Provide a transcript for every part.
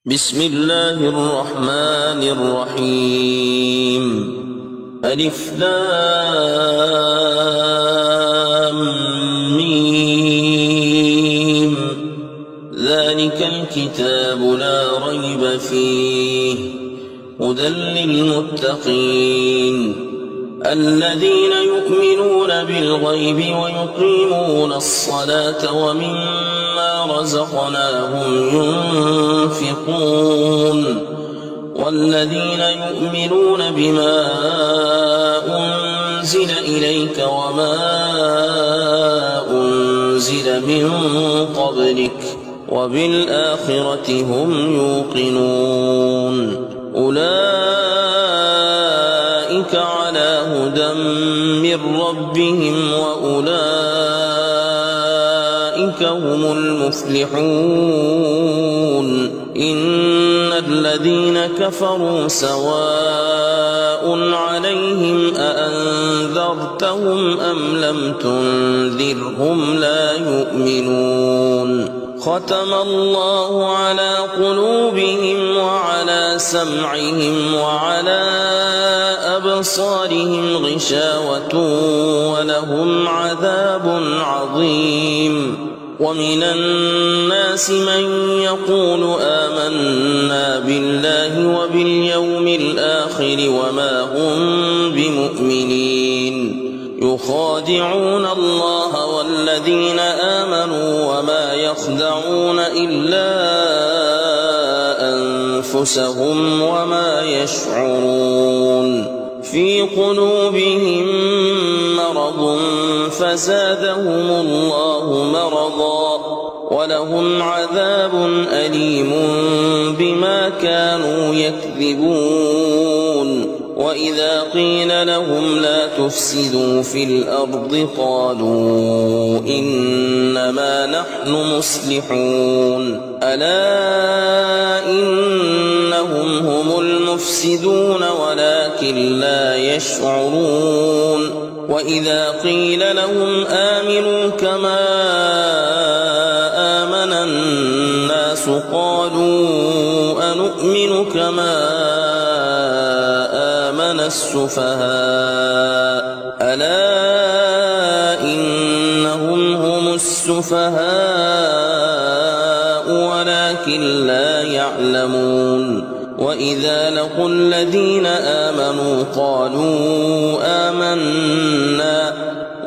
بسم الله الرحمن الرحيم. ألف لام ميم. ذلك الكتاب لا ريب فيه هدى للمتقين الذين يؤمنون بالغيب ويقيمون الصلاة ومما رزقناهم ينفقون والذين يؤمنون بما أنزل إليك وما أنزل من قبلك وبالآخرة هم يوقنون أولئك على هدى من ربهم وأولئك هم المفلحون. إن الذين كفروا سواء عليهم أأنذرتهم أم لم تنذرهم لا يؤمنون. ختم الله على قلوبهم وعلى سمعهم وعلى أبصارهم غشاوة ولهم عذاب عظيم. ومن الناس من يقول آمنا بالله وباليوم الآخر وما هم بمؤمنين يخادعون الله والذين آمنوا وما يخدعون إلا أنفسهم وما يشعرون. في قلوبهم مرض فزادهم الله مرضا ولهم عذاب أليم بما كانوا يكذبون. وإذا قيل لهم لا تفسدوا في الأرض قالوا إنما نحن مصلحون ألا إنهم هم المفسدون ولكن لا يشعرون. وإذا قيل لهم آمنوا كما آمن الناس قالوا أنؤمن كما آمن السفهاء ألا إنهم هم السفهاء ولكن لا يعلمون. وإذا لقوا الذين آمنوا قالوا آمنا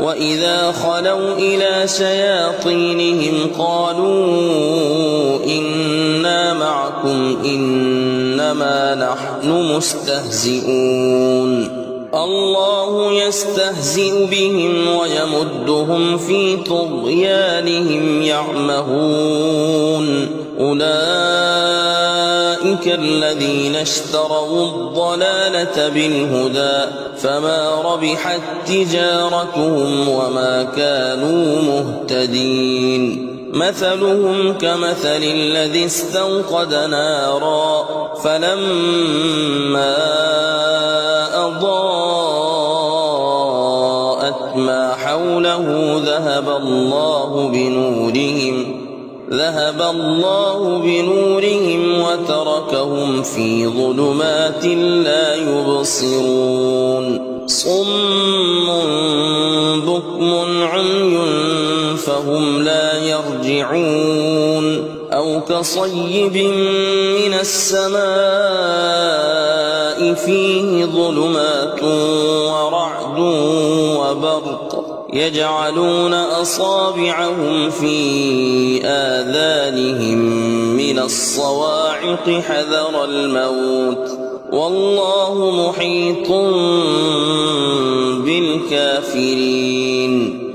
وإذا خلوا إلى شياطينهم قالوا إنا معكم إنما نحن مستهزئون. الله يستهزئ بهم ويمدهم في طغيانهم يعمهون. أولئك الذين اشتروا الضلالة بالهدى فما ربحت تجارتهم وما كانوا مهتدين. مثلهم كمثل الذي استوقد نارا فلما أضاءت ما حوله ذهب الله بنورهم وتركهم في ظلمات لا يبصرون. صم بكم عمي فهم لا يرجعون. أو كصيب من السماء فيه ظلمات ورعد وبرق يجعلون أصابعهم في آذانهم من الصواعق حذر الموت والله محيط بالكافرين.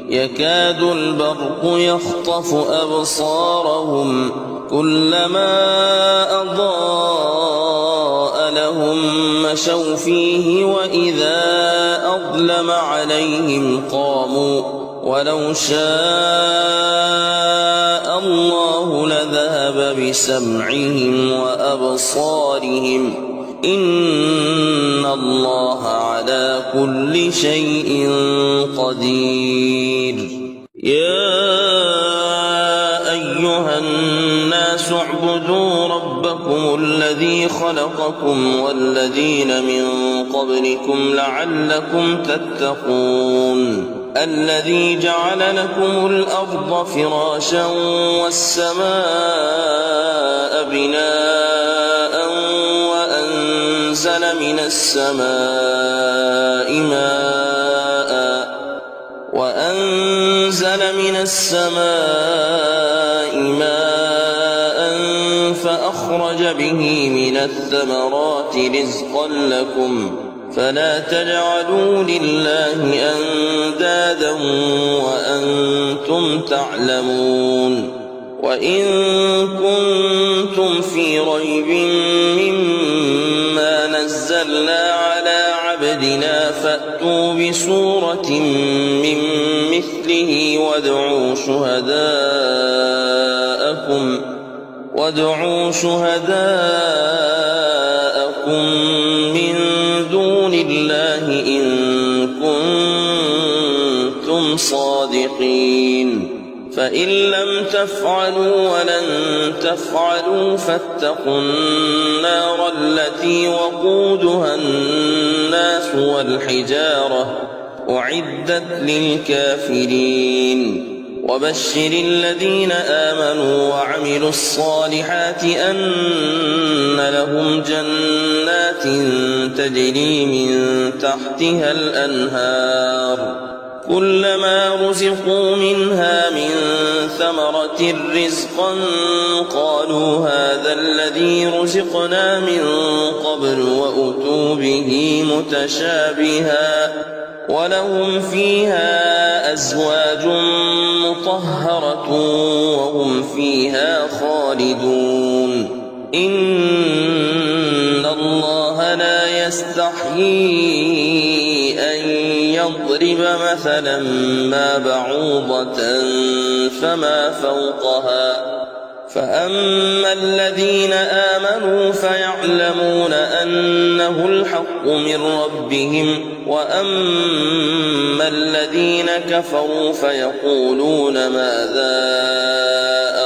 يكاد البرق يخطف أبصارهم كلما أضاء لهم مشوا فيه وإذا أظلم عليهم قاموا ولو شاء الله لذهب بسمعهم وأبصارهم إن الله على كل شيء قدير. يا أيها الناس اعبدوا اعبدوا ربكم الذي خلقكم والذين من قبلكم لعلكم تتقون الذي جعل لكم الأرض فراشا والسماء بناء وأنزل من السماء ماء فأخرج به من الثمرات رزقا لكم فلا تجعلوا لله أندادا وأنتم تعلمون وإن كنتم في ريب مما نزلنا على عبدنا فأتوا بسورة من مثله وادعوا شهداءكم من دون الله إن كنتم صادقين فإن لم تفعلوا ولن تفعلوا فاتقوا النار التي وقودها الناس والحجارة أعدت للكافرين وبشر الذين آمنوا وعملوا الصالحات أن لهم جنات تجري من تحتها الأنهار كلما رزقوا منها من ثمرة رزقا قالوا هذا الذي رزقنا من قبل وأتوا به متشابها ولهم فيها أزواج مطهرة وهم فيها خالدون إن الله لا يستحيي أن يضرب مثلا ما بعوضة فما فوقها فأما الذين آمنوا فيعلمون أنه الحق من ربهم وأما الذين كفروا فيقولون ماذا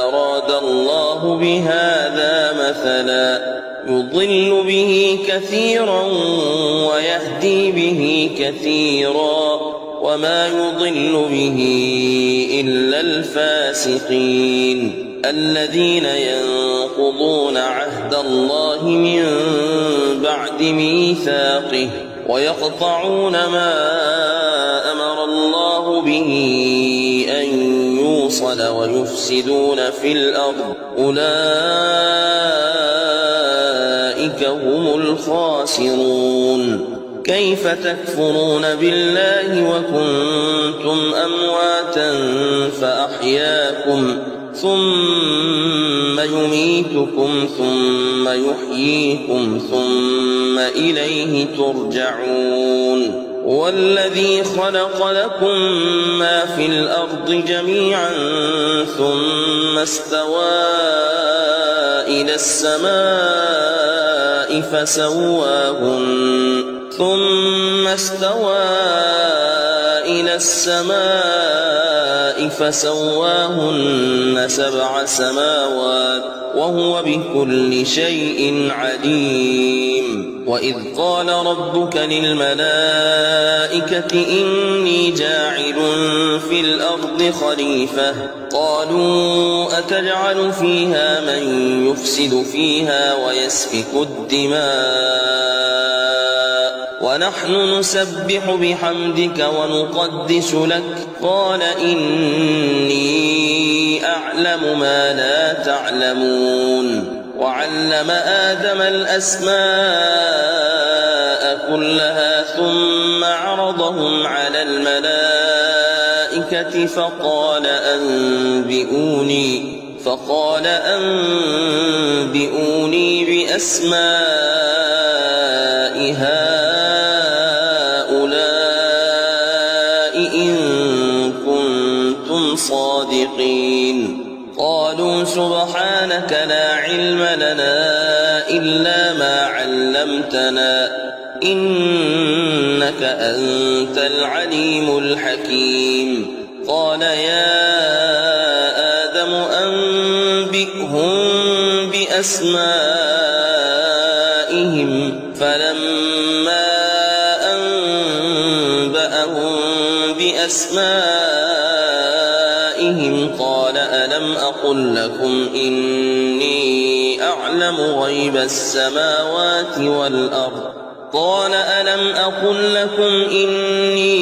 أراد الله بهذا مثلا يضل به كثيرا ويهدي به كثيرا وما يضل به إلا الفاسقين الذين ينقضون عهد الله من بعد ميثاقه ويقطعون ما أمر الله به أن يوصل ويفسدون في الأرض أولئك هم الخاسرون كيف تكفرون بالله وكنتم أمواتا فأحياكم ثم يميتكم ثم يحييكم ثم إليه ترجعون والذي خلق لكم ما في الأرض جميعا ثم استوى إلى السماء فسواهن 7 سماوات وهو بكل شيء عليم وإذ قال ربك للملائكة إني جاعل في الأرض خليفة قالوا أتجعل فيها من يفسد فيها ويسفك الدماء ونحن نسبح بحمدك ونقدس لك قال إني أعلم ما لا تعلمون وعلم آدم الأسماء كلها ثم عرضهم على الملائكة فقال أنبئوني بأسماء هؤلاء إن كنتم صادقين قالوا سبحانك لا علم لنا إلا ما علمتنا إنك أنت العليم الحكيم قال يا آدم أنبئهم بأسمائهم فلما أنبأهم بأسمائهم قال ألم أقل لكم إني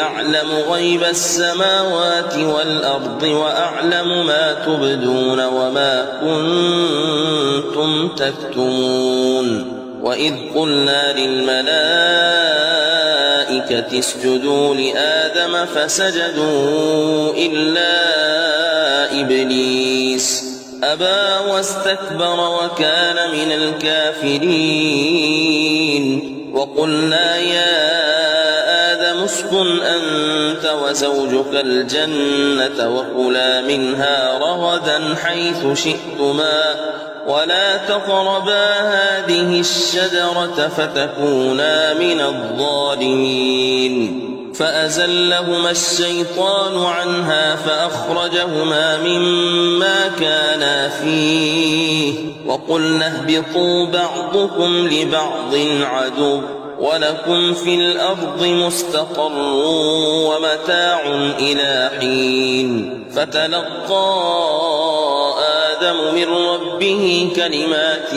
أعلم غيب السماوات والأرض وأعلم ما تبدون وما كنتم تكتمون وإذ قلنا للملائكة اسجدوا لآدم فسجدوا إلا إبليس أبى واستكبر وكان من الكافرين وقلنا يا آدم اسكن أنت وزوجك الجنة وكلا منها رغدا حيث شئتما ولا تقربا هذه الشجرة فتكونا من الظالمين فأزلهما الشيطان عنها فأخرجهما مما كانا فيه وقلنا اهبطوا بعضكم لبعض عدو ولكم في الأرض مستقر ومتاع إلى حين فتلقى آدم من ربه كلمات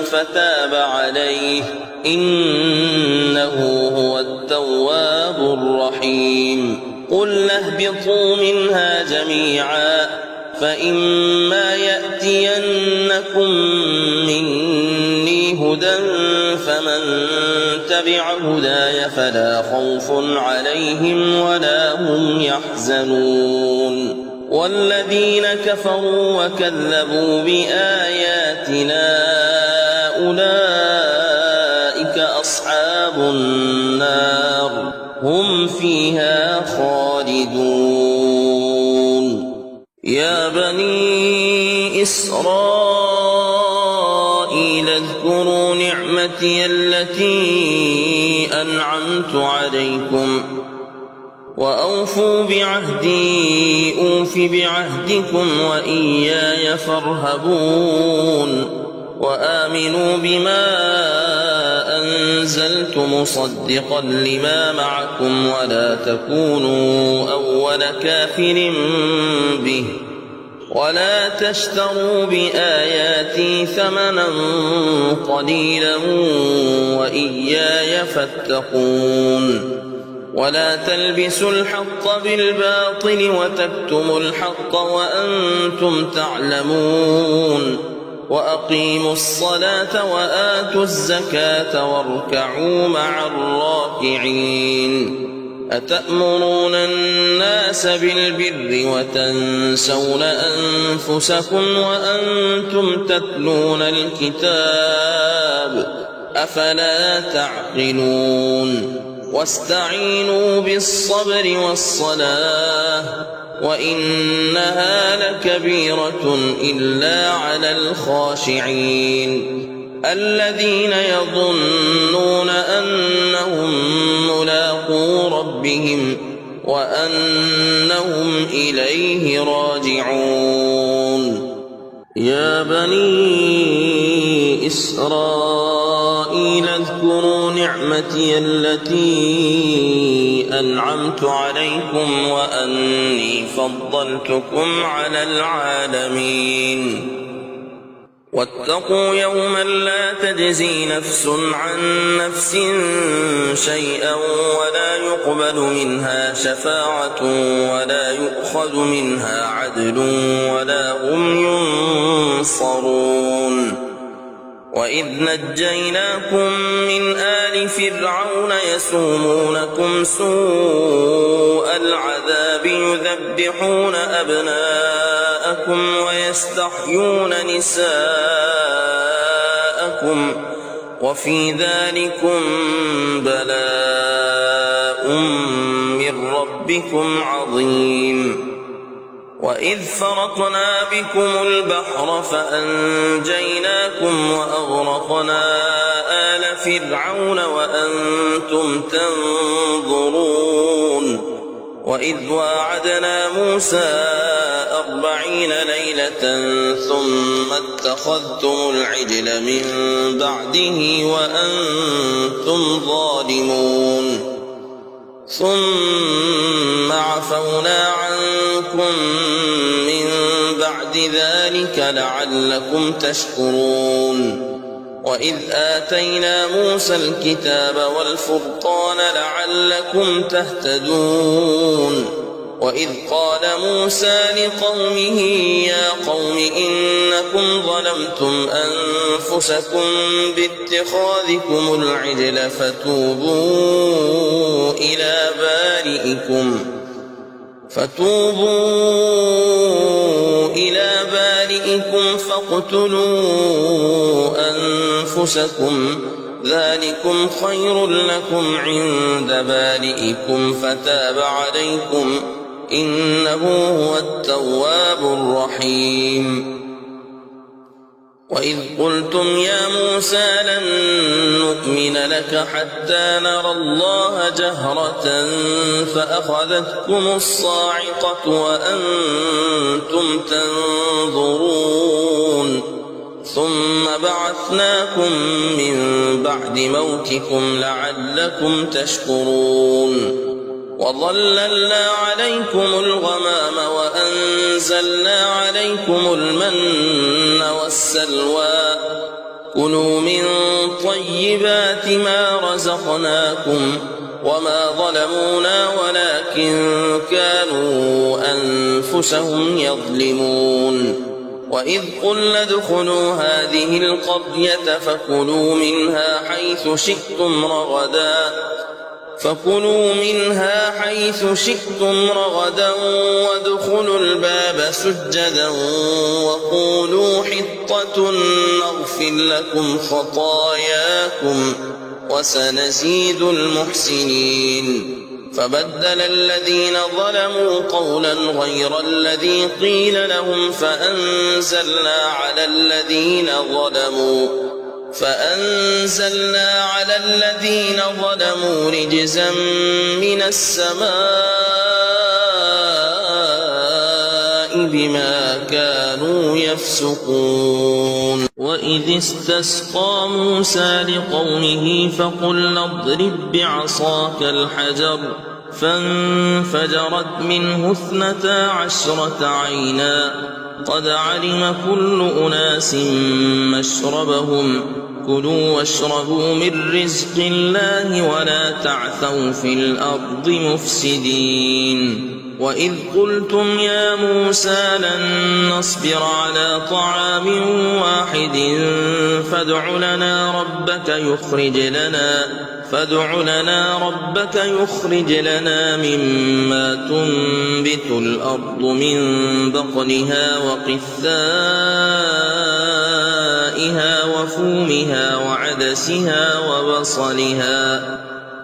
فتاب عليه إنه هو التواب الرحيم قلنا اهبطوا منها جميعا فإما يأتينكم مني هدى فمن تبع هداي فلا خوف عليهم ولا هم يحزنون والذين كفروا وكذبوا بآياتنا أولئك أصحاب النار هم فيها خالدون يا بني إسرائيل اذكروا نعمتي التي أنعمت عليكم وأوفوا بعهدي أوف بعهدكم وإياي فارهبون وآمنوا بما أنزلت مصدقا لما معكم ولا تكونوا أول كافر به ولا تشتروا بآياتي ثمنا قليلا وإياي فاتقون ولا تلبسوا الحق بالباطل وتكتموا الحق وأنتم تعلمون وأقيموا الصلاة وآتوا الزكاة واركعوا مع الراكعين أتأمرون الناس بالبر وتنسون أنفسكم وأنتم تتلون الكتاب أفلا تعقلون واستعينوا بالصبر والصلاة وإنها لكبيرة إلا على الخاشعين الذين يظنون أنهم ملاقو ربهم وأنهم إليه راجعون يا بني إسرائيل اذكروا نعمتي التي أنعمت عليكم وأني فضلتكم على العالمين واتقوا يوما لا تجزي نفس عن نفس شيئا ولا يقبل منها شفاعة ولا يؤخذ منها عدل ولا هم ينصرون وإذ نجيناكم من آل فرعون يسومونكم سوء العذاب يذبحون أبناءكم ويستحيون نساءكم وفي ذلكم بلاء من ربكم عظيم وإذ فرقنا بكم البحر فأنجيناكم وأغرقنا آل فرعون وأنتم تنظرون وإذ واعدنا موسى 40 ليلة ثم اتخذتم العجل من بعده وأنتم ظالمون ثم عفونا عنكم من بعد ذلك لعلكم تشكرون وإذ آتينا موسى الكتاب والفرقان لعلكم تهتدون وإذ قال موسى لقومه يا قوم إنكم ظلمتم أنفسكم باتخاذكم العجل فتوبوا إلى بارئكم فاقتلوا أنفسكم ذلكم خير لكم عند بارئكم فتاب عليكم إنه هو التواب الرحيم وإذ قلتم يا موسى لن نؤمن لك حتى نرى الله جهرة فأخذتكم الصاعقة وأنتم تنظرون ثم بعثناكم من بعد موتكم لعلكم تشكرون وظللنا عليكم الغمام وأنزلنا عليكم المن والسلوى كلوا من طيبات ما رزقناكم وما ظلمونا ولكن كانوا أنفسهم يظلمون وإذ قلنا ادخلوا هذه القرية فكلوا منها حيث شئتم رغدا وادخلوا الباب سجدا وقولوا حطة نغفر لكم خطاياكم وسنزيد المحسنين فبدل الذين ظلموا قولا غير الذي قيل لهم فأنزلنا على الذين ظلموا رجزا من السماء بما كانوا يفسقون وإذ استسقى موسى لقومه فقلنا اضرب بعصاك الحجر فانفجرت منه 12 عينا قد علم كل أناس مشربهم كلوا واشربوا من رزق الله ولا تعثوا في الأرض مفسدين وإذ قلتم يا موسى لن نصبر على طعام واحد فادع لنا ربك يخرج لنا مما تنبت الأرض من بقلها وقثائها وفومها وعدسها وبصلها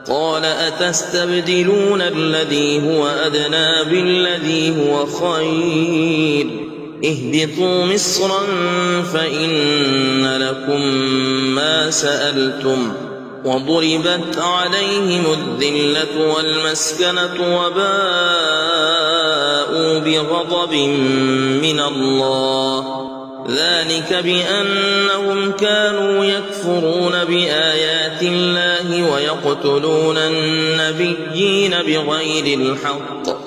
قال أتستبدلون الذي هو أدنى بالذي هو خير اهبطوا مصرا فإن لكم ما سألتم وضربت عليهم الذلة والمسكنة وباءوا بغضب من الله ذلك بأنهم كانوا يكفرون بآيات الله ويقتلون النبيين بغير الحق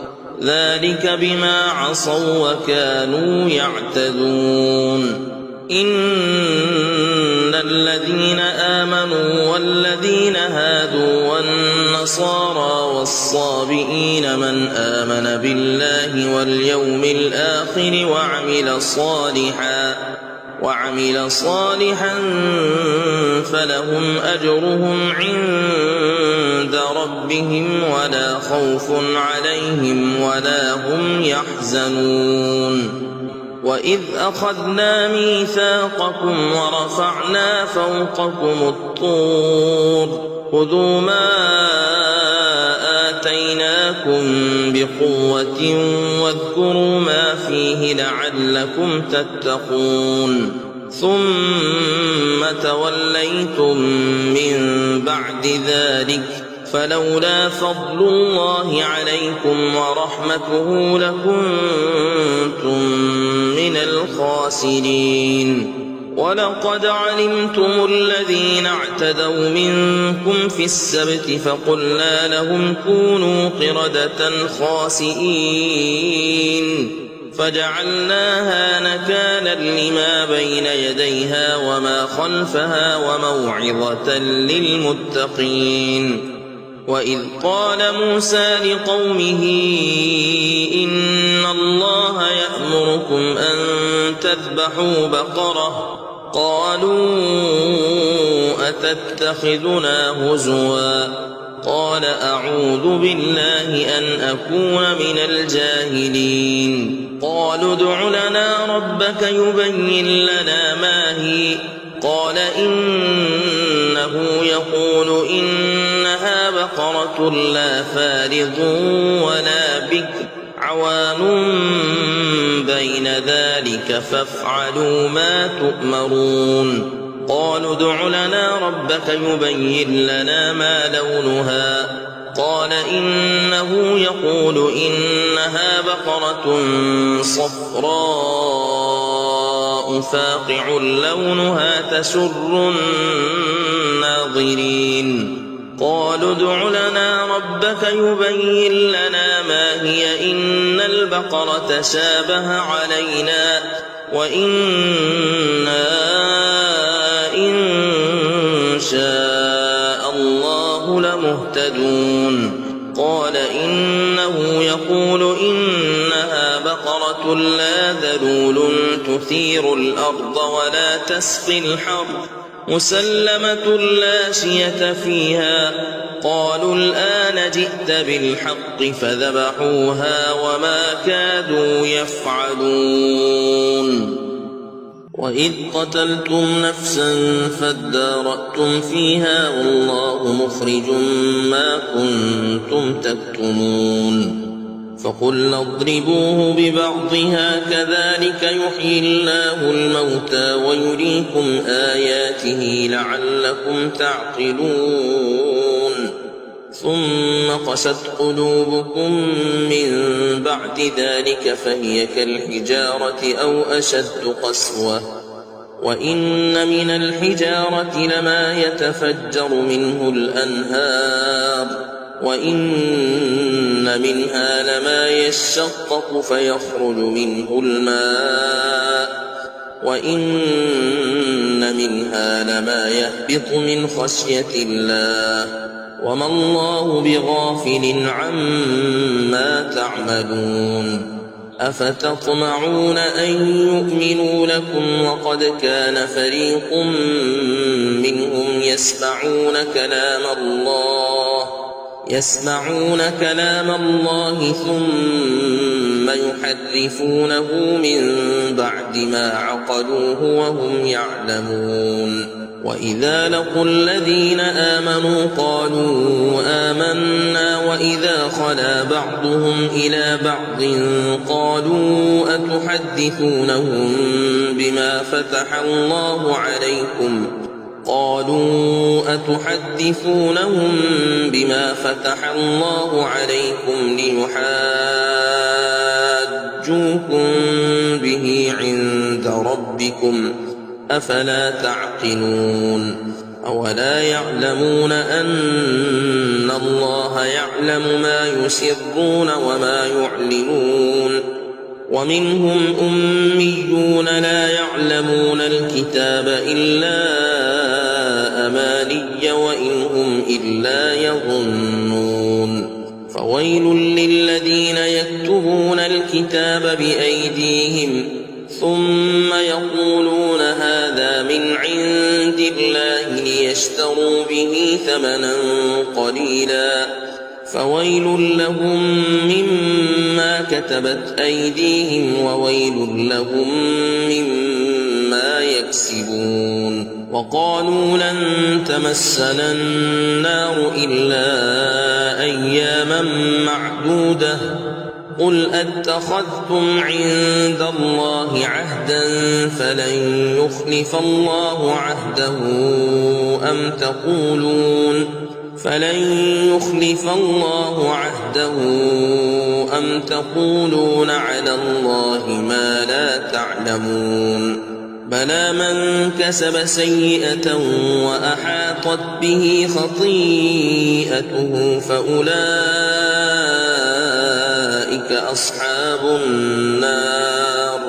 ذلك بما عصوا وكانوا يعتدون إن الذين آمنوا والذين هادوا والنصارى والصابئين من آمن بالله واليوم الآخر وعمل صالحا فلهم أجرهم عند ربهم ولا خوف عليهم ولا هم يحزنون وإذ أخذنا ميثاقكم ورفعنا فوقكم الطور خذوا ما آتيناكم بقوة واذكروا ما فيه لعلكم تتقون ثم توليتم من بعد ذلك فلولا فضل الله عليكم ورحمته لكنتم من الخاسرين. ولقد علمتم الذين اعتدوا منكم في السبت فقلنا لهم كونوا قردة خاسئين فجعلناها نكالا لما بين يديها وما خلفها وموعظة للمتقين. وإذ قال موسى لقومه إن الله يأمركم أن تذبحوا بقرة قالوا أتتخذنا هزوا قال أعوذ بالله أن أكون من الجاهلين. قالوا ادع لنا ربك يبين لنا ما هي قال إنه يقول إنها بقرة لا فارض ولا بكر عوان بين ذلك فافعلوا ما تؤمرون. قالوا ادع لنا ربك يبين لنا ما لونها قال إنه يقول إنها بقرة صفراء فاقع لونها تسر الناظرين. قالوا ادع لنا ربك يبين لنا ما هي إن البقرة شابه علينا وإنا إن شاء الله لمهتدون. قال إنه يقول إنها بقرة لا ذلول تثير الأرض ولا تسقي الحرث مسلمة لا شية فيها. قالوا الآن جئت بالحق فذبحوها وما كادوا يفعلون. وإذ قتلتم نفسا فادارأتم فيها والله مخرج ما كنتم تكتمون. فقلنا اضربوه ببعضها كذلك يحيي الله الموتى ويريكم آياته لعلكم تعقلون. ثم قست قلوبكم من بعد ذلك فهي كالحجارة أو أشد قسوة وإن من الحجارة لما يتفجر منه الأنهار وإن منها لما يشقق فيخرج منه الماء وإن منها لما يهبط من خشية الله وما الله بغافل عما تعملون. أفتطمعون أن يؤمنوا لكم وقد كان فريق منهم يسمعون كلام الله ثم يحرفونه من بعد ما عقلوه وهم يعلمون. وإذا لقوا الذين آمنوا قالوا آمنا وإذا خلا بعضهم إلى بعض قالوا أتحدثونهم بما فتح الله عليكم ليحاجوكم به عند ربكم أفلا تعقلون. أولا يعلمون أن الله يعلم ما يسرون وما يعلنون. ومنهم أميون لا يعلمون الكتاب إلا أماني وإن هم إلا يظنون. فويل للذين يكتبون الكتاب بأيديهم ثم يقولون هذا من عند الله ليشتروا به ثمنا قليلا فويل لهم مما كتبت أيديهم وويل لهم مما يكسبون. وقالوا لن تمسنا النار إلا أياما معدودة قل أتخذتم عند الله عهدا فلن يخلف الله عهده فلن يخلف الله عهده أم تقولون على الله ما لا تعلمون بلى من كسب سيئة وأحاطت به خطيئته فأولئك أصحاب النار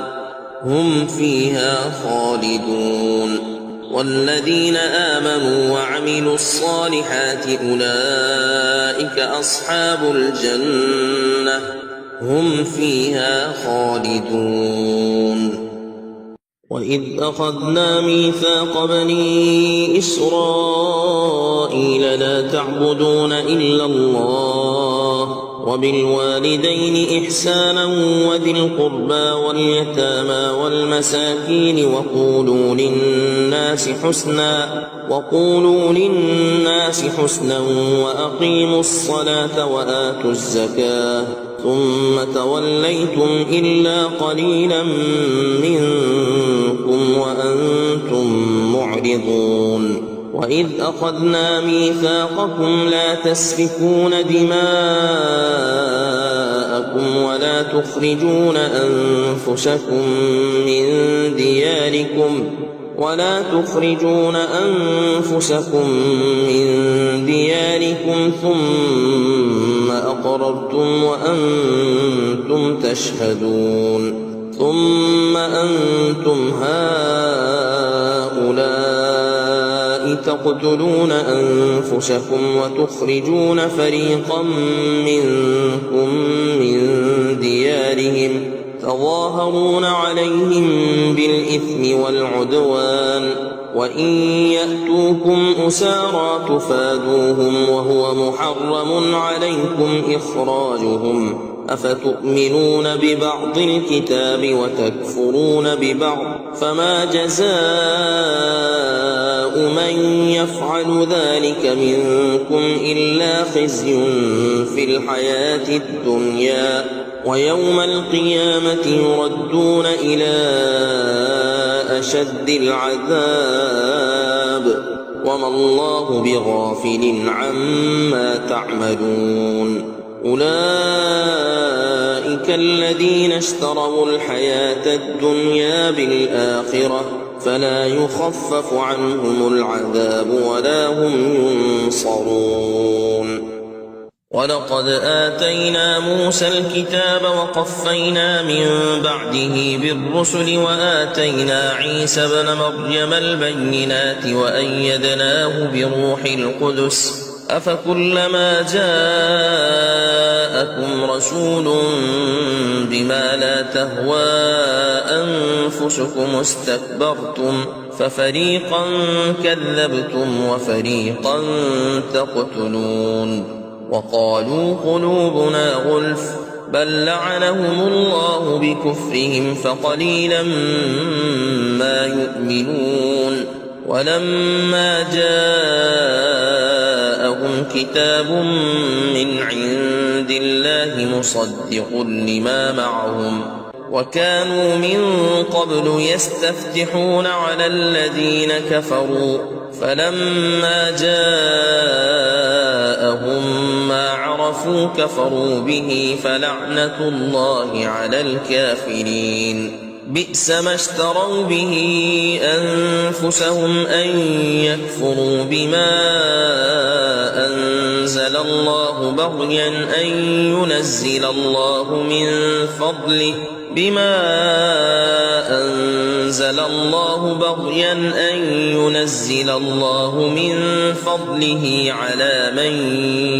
هم فيها خالدون والذين آمنوا وعملوا الصالحات أولئك أصحاب الجنة هم فيها خالدون وإذ أخذنا ميثاق بني إسرائيل لا تعبدون إلا الله وبالوالدين إحسانا وذي القربى واليتامى والمساكين وقولوا للناس حسنا وأقيموا الصلاة وآتوا الزكاة ثم توليتم إلا قليلا منكم وأنتم معرضون وإذ أخذنا ميثاقكم لا تسفكون دماءكم ولا تخرجون أنفسكم من دياركم ثم أقررتم وأنتم تشهدون ثم أنتم هؤلاء تقتلون أنفسكم وتخرجون فريقا منكم من ديارهم تظاهرون عليهم بالإثم والعدوان وإن يأتوكم أسارى تفادوهم وهو محرم عليكم إخراجهم أفتؤمنون ببعض الكتاب وتكفرون ببعض فما جزاء من يفعل ذلك منكم إلا خزي في الحياة الدنيا ويوم القيامة يردون إلى أشد العذاب وما الله بغافل عما تعملون أولئك الذين اشتروا الحياة الدنيا بالآخرة فلا يخفف عنهم العذاب ولا هم ينصرون ولقد آتينا موسى الكتاب وقفينا من بعده بالرسل وآتينا عيسى ابن مريم البينات وأيدناه بروح القدس أفكلما جاءكم رسول بما لا تهوى أنفسكم استكبرتم ففريقا كذبتم وفريقا تقتلون وقالوا قلوبنا غلف بل لعنهم الله بكفرهم فقليلا ما يؤمنون ولما جاءهم كتاب من عند الله مصدق لما معهم وكانوا من قبل يستفتحون على الذين كفروا فلما جاءهم ما عرفوا كفروا به فلعنة الله على الكافرين بئس ما اشتروا به أنفسهم أن يكفروا بما أنزل الله بغيا أن ينزل الله من فضله على من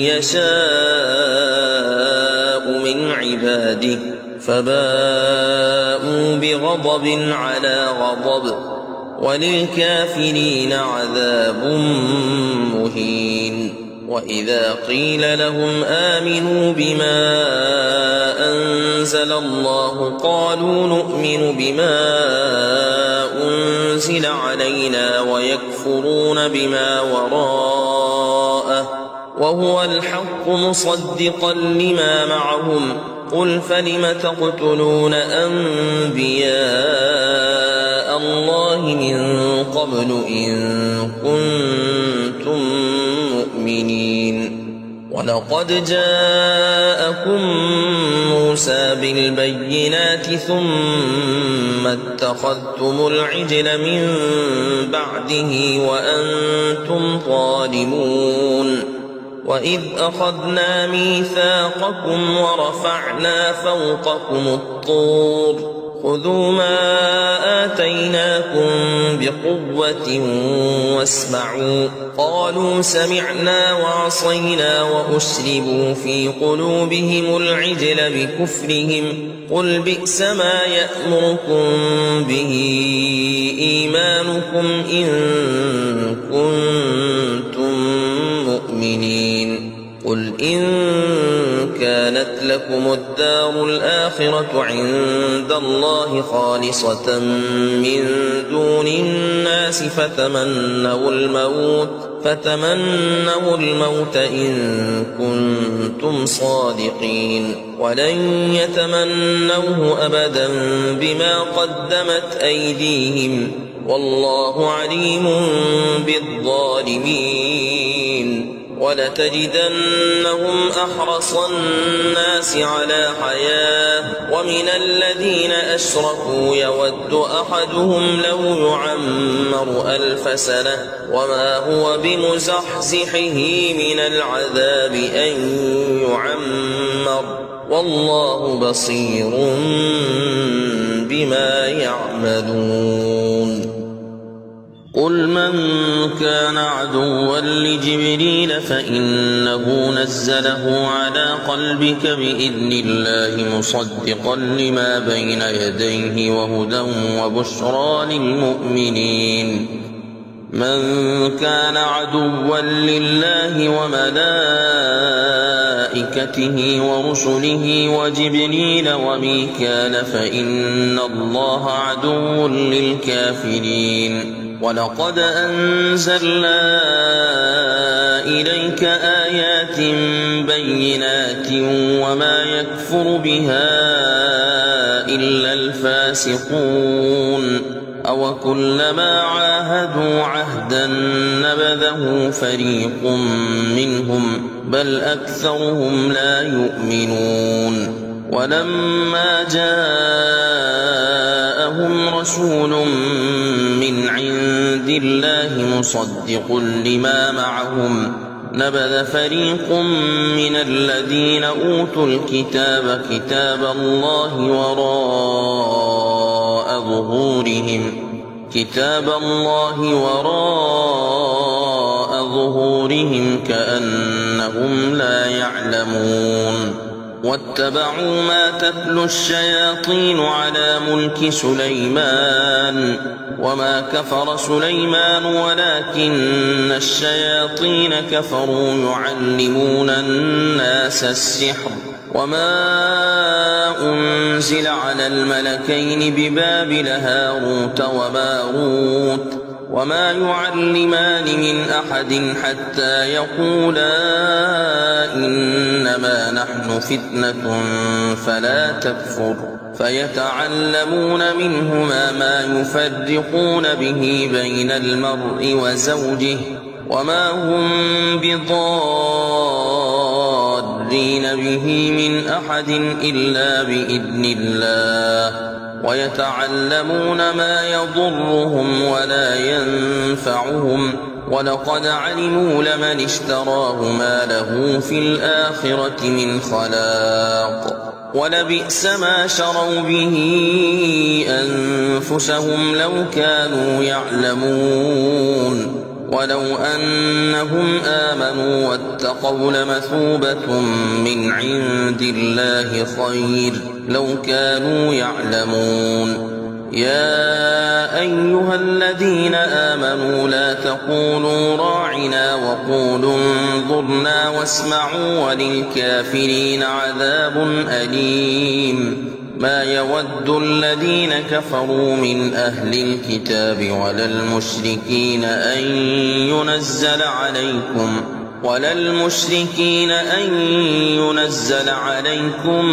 يشاء من عباده فباءوا بغضب على غضب وللكافرين عذاب مهين وإذا قيل لهم آمنوا بما أنزل الله قالوا نؤمن بما أنزل علينا ويكفرون بما وراءه وهو الحق مصدقا لما معهم قل فلم تقتلون أنبياء الله من قبل إن كنتم مؤمنين المؤمنين. ولقد جاءكم موسى بالبينات ثم اتخذتم العجل من بعده وأنتم ظالمون. وإذ أخذنا ميثاقكم ورفعنا فوقكم الطور خذوا ما آتيناكم بقوة واسمعوا. قالوا سمعنا وعصينا وأشربوا في قلوبهم العجل بكفرهم قل بئس ما يأمركم به إيمانكم إن كنتم مؤمنين. قل إن كانت لكم الدار الآخرة عند الله خالصة من دون الناس فتمنوا الموت إن كنتم صادقين ولن يتمنوه أبدا بما قدمت أيديهم والله عليم بالظالمين. ولتجدنهم أحرص الناس على حياة ومن الذين أشركوا يود أحدهم لو يعمر 1000 سنة وما هو بمزحزحه من العذاب أن يعمر والله بصير بما يعملون. قل من كان عدوا لجبريل فإنه نزله على قلبك بإذن الله مصدقا لما بين يديه وهدى وبشرى للمؤمنين. من كان عدوا لله وملائكته ورسله وجبريل وميكال فإن الله عدو للكافرين. ولقد أنزلنا إليك آيات بينات وما يكفر بها إلا الفاسقون. أوكلما عاهدوا عهدا نبذه فريق منهم بل أكثرهم لا يؤمنون. ولما جاءهم رسول من عند الله مصدق لما معهم نبذ فريق من الذين أوتوا الكتاب كتاب الله وراء ظهورهم كأنهم لا يعلمون. واتبعوا ما تتلو الشياطين على ملك سليمان وما كفر سليمان ولكن الشياطين كفروا يعلمون الناس السحر وما أنزل على الملكين ببابل هاروت وماروت وما يعلمان من أحد حتى يقولا إنما نحن فتنة فلا تكفر فيتعلمون منهما ما يفرقون به بين المرء وزوجه وما هم بضارين به من أحد إلا بإذن الله ويتعلمون ما يضرهم ولا ينفعهم ولقد علموا لمن اشتراه ما له في الآخرة من خلاق ولبئس ما شروا به أنفسهم لو كانوا يعلمون. ولو أنهم آمنوا واتقوا لمثوبة من عند الله خير لو كانوا يعلمون. يا أيها الذين آمنوا لا تقولوا راعنا وقولوا انظرنا واسمعوا وللكافرين عذاب أليم. ما يود الذين كفروا من أهل الكتاب ولا المشركين أن ينزل عليكم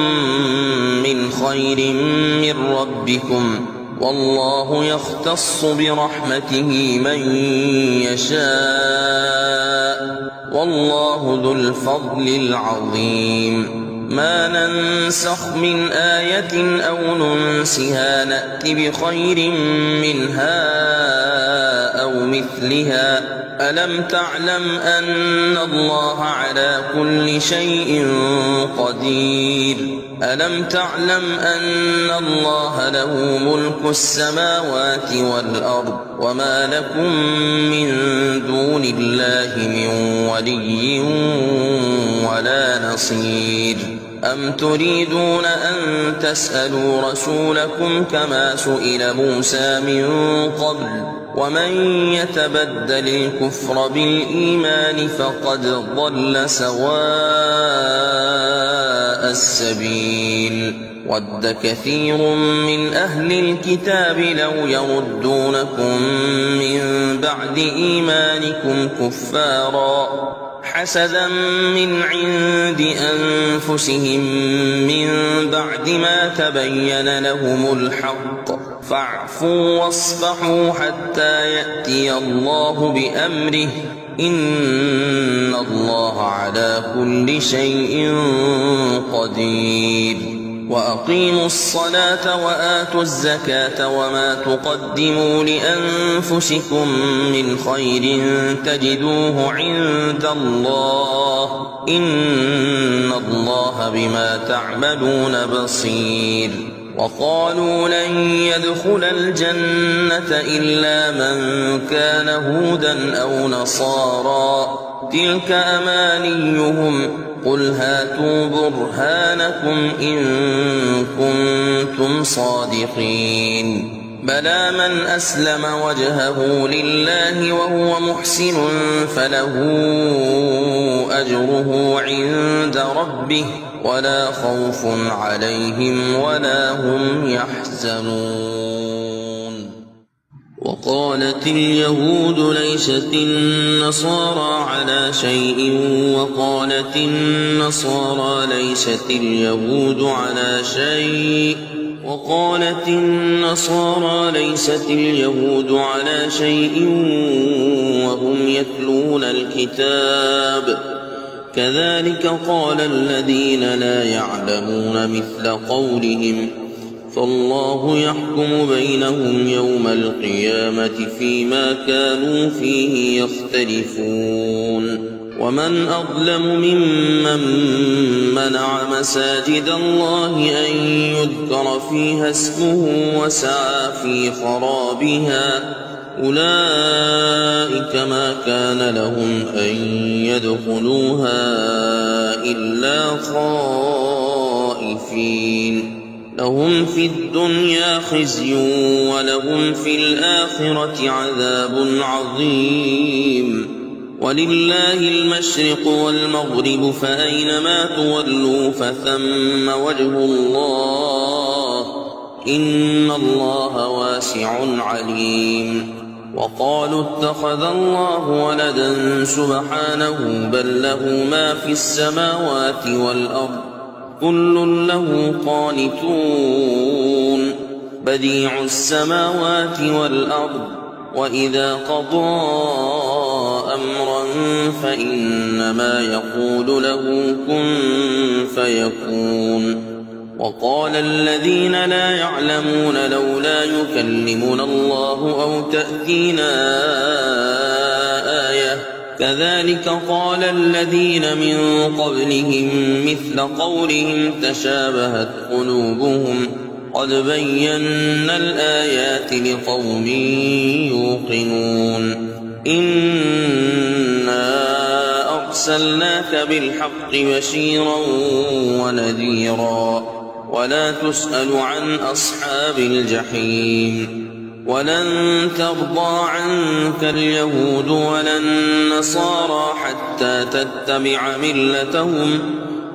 من خير من ربكم والله يختص برحمته من يشاء والله ذو الفضل العظيم ما ننسخ من آية أو ننسها نأت بخير منها أو مثلها ألم تعلم أن الله على كل شيء قدير ألم تعلم أن الله له ملك السماوات والأرض وما لكم من دون الله من ولي ولا نصير أم تريدون أن تسألوا رسولكم كما سئل موسى من قبل ومن يتبدل الكفر بالإيمان فقد ضل سواء السبيل ود كثير من أهل الكتاب لو يردونكم من بعد إيمانكم كفارا حسدا من عند أنفسهم من بعد ما تبين لهم الحق فاعفوا واصفحوا حتى يأتي الله بأمره إن الله على كل شيء قدير وأقيموا الصلاة وآتوا الزكاة وما تقدموا لأنفسكم من خير تجدوه عند الله إن الله بما تعملون بصير وقالوا لن يدخل الجنة إلا من كان هودا أو نصارى تلك أمانيهم قل هاتوا برهانكم إن كنتم صادقين بلى من أسلم وجهه لله وهو محسن فله أجره عند ربه ولا خوف عليهم ولا هم يحزنون وقالت اليهود ليست النصارى على شيء وقالت النصارى ليست اليهود على شيء وقالت النصارى ليست اليهود على شيء وهم يتلون الكتاب كذلك قال الذين لا يعلمون مثل قولهم فالله يحكم بينهم يوم القيامة فيما كانوا فيه يختلفون ومن أظلم ممن منع مساجد الله أن يذكر فيها اسمه وسعى في خرابها أولئك ما كان لهم أن يدخلوها إلا خائفين لهم في الدنيا خزي ولهم في الآخرة عذاب عظيم ولله المشرق والمغرب فأينما تولوا فثم وجه الله إن الله واسع عليم وقالوا اتخذ الله ولدا سبحانه بل له ما في السماوات والأرض كل له قانتون بديع السماوات والأرض وإذا قضى أمرا فإنما يقول له كن فيكون وقال الذين لا يعلمون لولا يكلمنا الله أو تأتينا آية كذلك قال الذين من قبلهم مثل قولهم تشابهت قلوبهم قد بينا الآيات لقوم يوقنون إنا أرسلناك بالحق بشيرا ونذيرا ولا تسأل عن أصحاب الجحيم ولن ترضى عنك اليهود ولا النصارى حتى تتبع ملتهم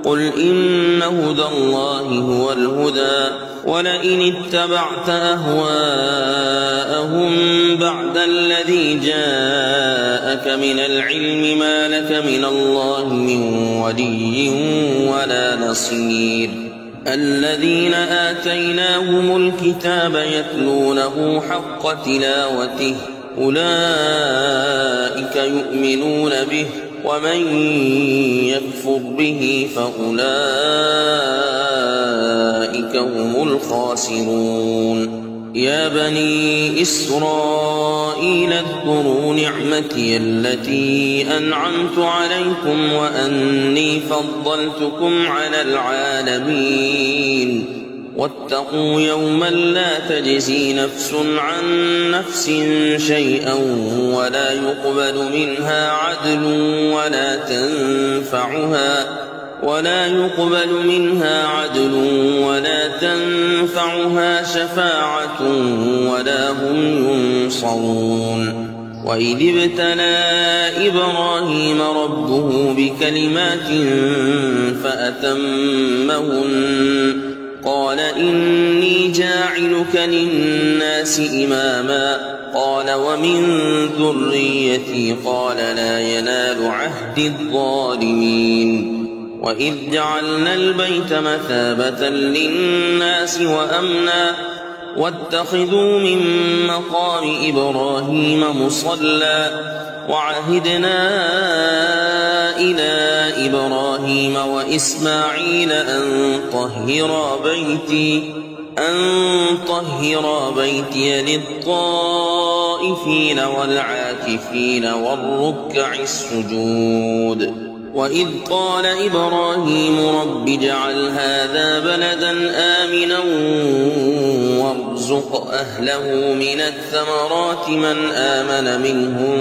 قل إن هدى الله هو الهدى ولئن اتبعت أهواءهم بعد الذي جاءك من العلم ما لك من الله من ولي ولا نصير الذين آتيناهم الكتاب يتلونه حق تلاوته أولئك يؤمنون به ومن يكفر به فأولئك هم الخاسرون يا بني إسرائيل اذكروا نعمتي التي أنعمت عليكم وأني فضلتكم على العالمين واتقوا يوما لا تجزي نفس عن نفس شيئا ولا يقبل منها عدل ولا تنفعها شفاعة ولا هم ينصرون وإذ ابتلى إبراهيم ربه بكلمات فأتمهن قال إني جاعلك للناس إماما قال ومن ذريتي قال لا ينال عهد الظالمين وإذ جعلنا البيت مثابة للناس وأمنا واتخذوا من مقام إبراهيم مصلى وعهدنا إلى إبراهيم وإسماعيل أن طهرا بيتي للطائفين والعاكفين والركع السجود وإذ قال إبراهيم رب اجعل هذا بلدا آمنا وارزق أهله من الثمرات من آمن منهم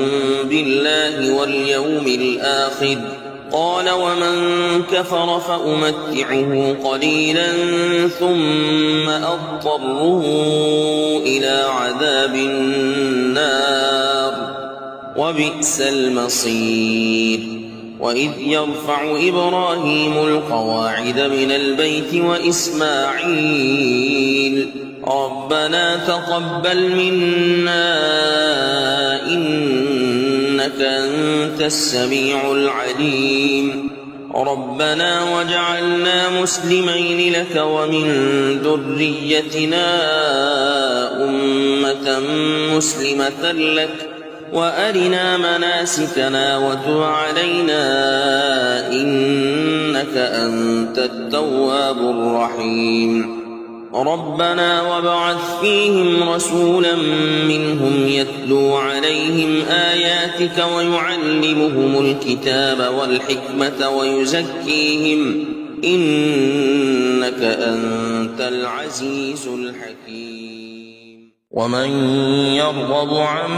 بالله واليوم الآخر قال ومن كفر فأمتعه قليلا ثم أضطره إلى عذاب النار وبئس المصير وإذ يرفع إبراهيم القواعد من البيت وإسماعيل ربنا تقبل منا إنك أنت السميع العليم ربنا وجعلنا مسلمين لك ومن ذريتنا أمة مسلمة لك وأرنا مناسكنا وتب علينا إنك أنت التواب الرحيم ربنا وابعث فيهم رسولا منهم يتلو عليهم آياتك ويعلمهم الكتاب والحكمة ويزكيهم إنك أنت العزيز الحكيم ومن يرغب عن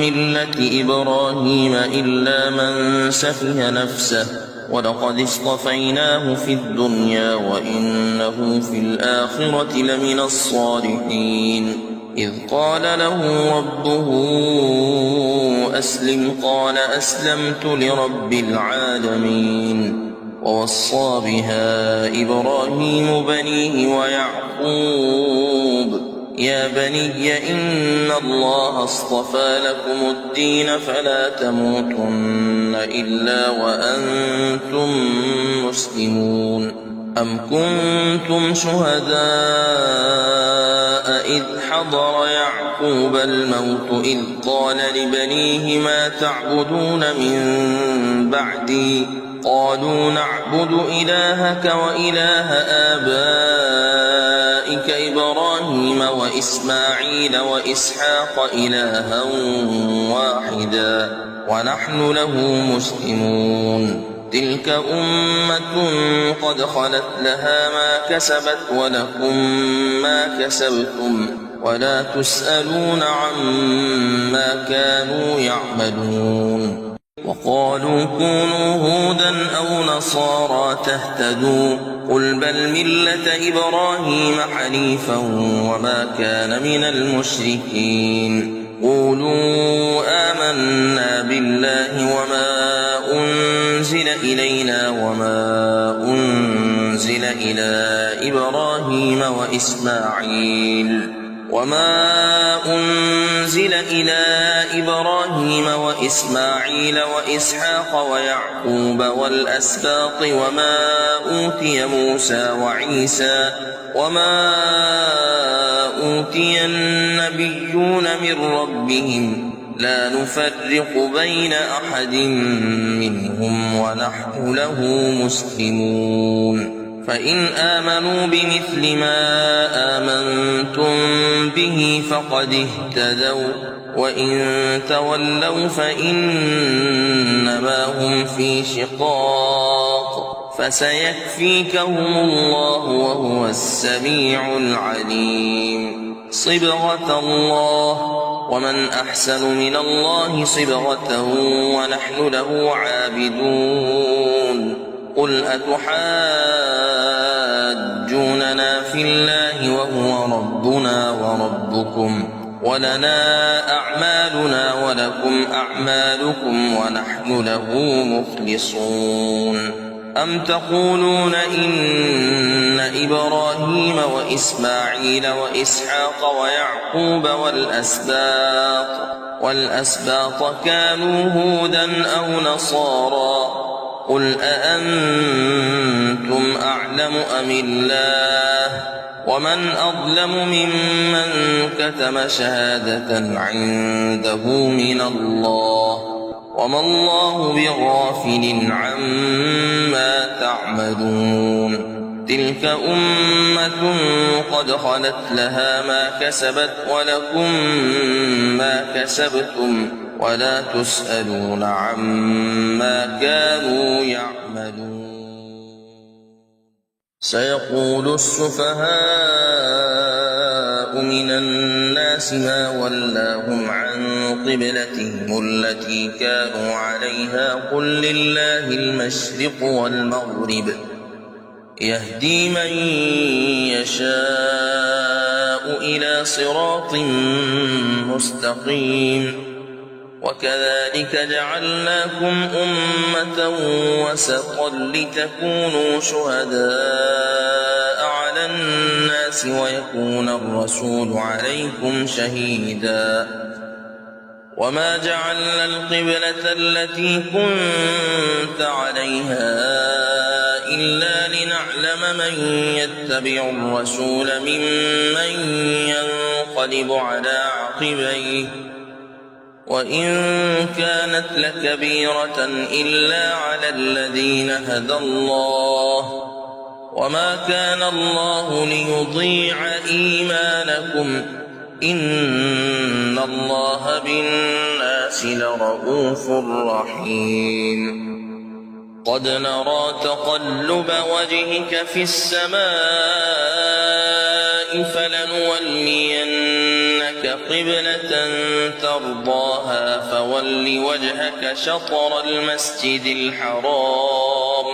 ملة إبراهيم إلا من سفه نفسه ولقد اصطفيناه في الدنيا وإنه في الآخرة لمن الصالحين إذ قال له ربه أسلم قال أسلمت لرب العالمين ووصى بها إبراهيم بنيه ويعقوب يا بني إن الله اصطفى لكم الدين فلا تموتن إلا وأنتم مسلمون أم كنتم شهداء إذ حضر يعقوب الموت إذ قال لبنيه ما تعبدون من بعدي قالوا نعبد إلهك وإله آبائك إبراهيم وإسماعيل وإسحاق إلها واحدا ونحن له مسلمون تلك أمة قد خلت لها ما كسبت ولكم ما كسبتم ولا تسألون عما كانوا يعملون وقالوا كونوا هودا أو نصارى تهتدوا قل بل ملة إبراهيم حنيفا وما كان من المشركين قولوا آمنا بالله وما أنزل إلينا وما أنزل إلى إبراهيم وإسماعيل وما أنزل أنزل إلى إبراهيم وإسماعيل وإسحاق ويعقوب والأسباط وما أوتي موسى وعيسى وما أوتي النبيون من ربهم لا نفرق بين أحد منهم ونحن له مسلمون فإن آمنوا بمثل ما آمنتم به فقد اهتدوا وإن تولوا فإنما هم في شقاق فسيكفيكهم الله وهو السميع العليم صبغة الله ومن أحسن من الله صبغة ونحن له عابدون قل أتحاجوننا في الله وهو ربنا وربكم ولنا أعمالنا ولكم أعمالكم ونحن له مخلصون أم تقولون إن إبراهيم وإسماعيل وإسحاق ويعقوب والأسباط كانوا هودا أو نصارى قل أأنتم أعلم أم الله ومن أظلم ممن كتم شهادة عنده من الله وما الله بغافل عما تعملون تلك أمة قد خلت لها ما كسبت ولكم ما كسبتم ولا تسألون عما كانوا يعملون سيقول السفهاء من الناس ما ولاهم عن قبلتهم التي كانوا عليها قل لله المشرق والمغرب يهدي من يشاء إلى صراط مستقيم وكذلك جعلناكم أمة وسطا لتكونوا شهداء على الناس ويكون الرسول عليكم شهيدا وما جعلنا القبلة التي كنت عليها إلا لنعلم من يتبع الرسول ممن ينقلب على عقبيه وإن كانت لكبيرة إلا على الذين هدى الله وما كان الله ليضيع إيمانكم إن الله بالناس لرءوف رحيم قد نرى تقلب وجهك في السماء فلنولينك قبلة ترضاها فول وجهك شطر المسجد الحرام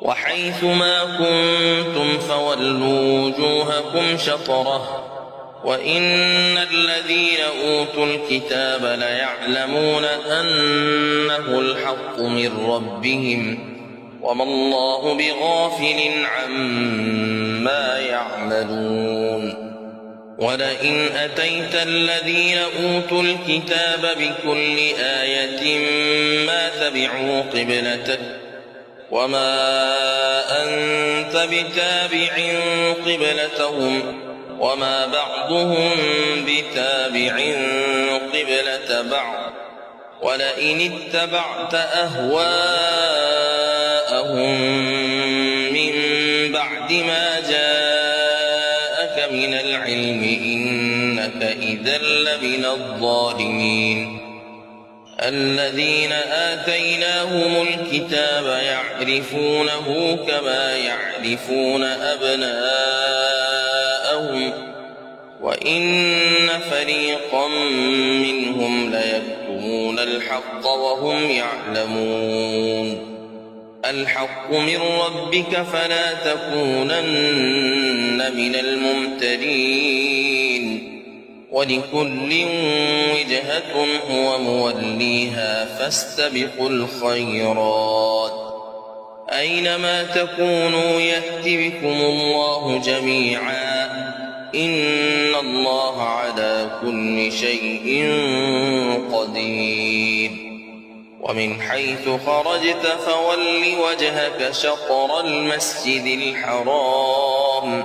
وحيث ما كنتم فولوا وجوهكم شطره وإن الذين أوتوا الكتاب ليعلمون أنه الحق من ربهم وما الله بغافل عما يعملون ولئن أتيت الذين أوتوا الكتاب بكل آية ما تبعوا قبلتك وما أنت بتابع قبلتهم وما بعضهم بتابع قبلة بعض ولئن اتبعت أهواءهم من بعد ما جاءك من العلم إنك إذا لمن الظالمين الذين آتيناهم الكتاب يعرفونه كما يعرفون أبناءهم وإن فريقا منهم ليكتمون الحق وهم يعلمون الحق من ربك فلا تكونن من الممترين ولكل وجهة هو موليها فاستبقوا الخيرات أينما تكونوا يأت بكم الله جميعا إن الله على كل شيء قدير ومن حيث خرجت فول وجهك شطر المسجد الحرام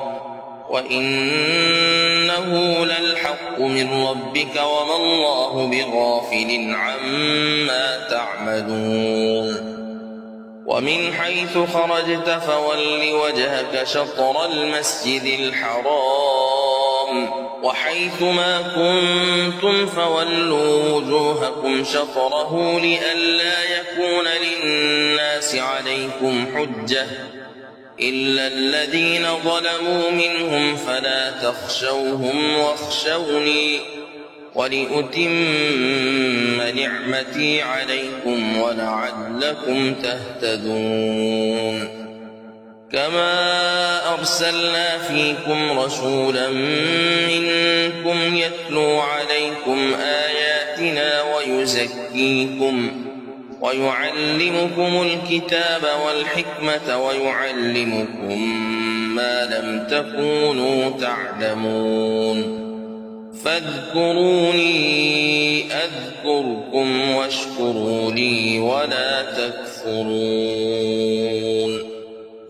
وإنه للحق من ربك وما الله بغافل عما تعملون ومن حيث خرجت فول وجهك شطر المسجد الحرام وحيث ما كنتم فولوا وجوهكم شطره لئلا يكون للناس عليكم حجة إلا الذين ظلموا منهم فلا تخشوهم واخشوني ولأتم نعمتي عليكم ولعلكم تهتدون كما أرسلنا فيكم رسولا منكم يتلو عليكم آياتنا ويزكيكم ويعلمكم الكتاب والحكمة ويعلمكم ما لم تكونوا تعلمون فاذكروني أذكركم واشكروا لي ولا تكفرون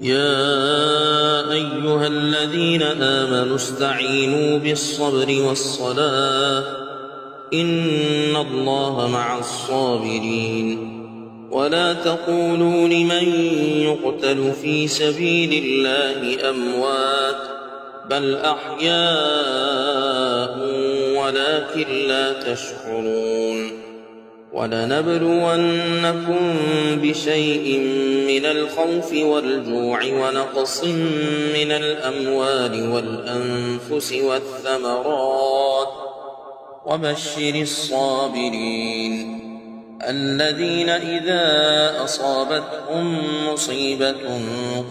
يا أيها الذين آمنوا استعينوا بالصبر والصلاة إن الله مع الصابرين ولا تقولوا لمن يقتل في سبيل الله أموات بل أحياء ولكن لا تشعرون ولنبلونكم بشيء من الخوف والجوع ونقص من الأموال والأنفس والثمرات وبشر الصابرين الذين إذا أصابتهم مصيبة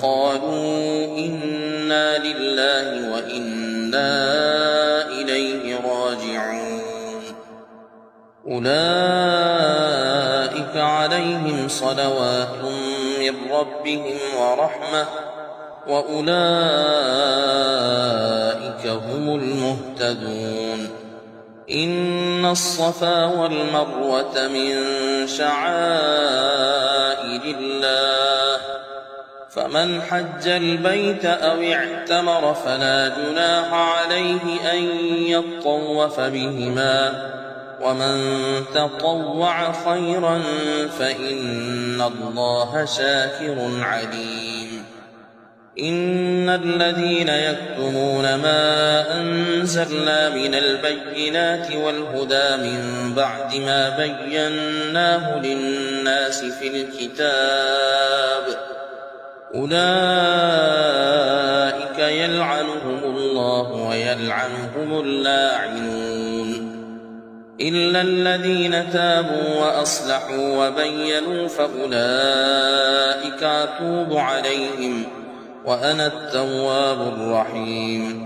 قالوا إنا لله وإنا إليه راجعون أولئك عليهم صلوات من ربهم ورحمة وأولئك هم المهتدون إن الصفا والمروة من شعائر الله فمن حج البيت أو اعتمر فلا جناح عليه أن يطوف بهما ومن تطوع خيرا فإن الله شاكر عليم إن الذين يكتمون ما أنزلنا من البينات والهدى من بعد ما بيناه للناس في الكتاب أولئك يلعنهم الله ويلعنهم اللاعنون إلا الذين تابوا وأصلحوا وبينوا فأولئك أتوب عليهم وأنا التواب الرحيم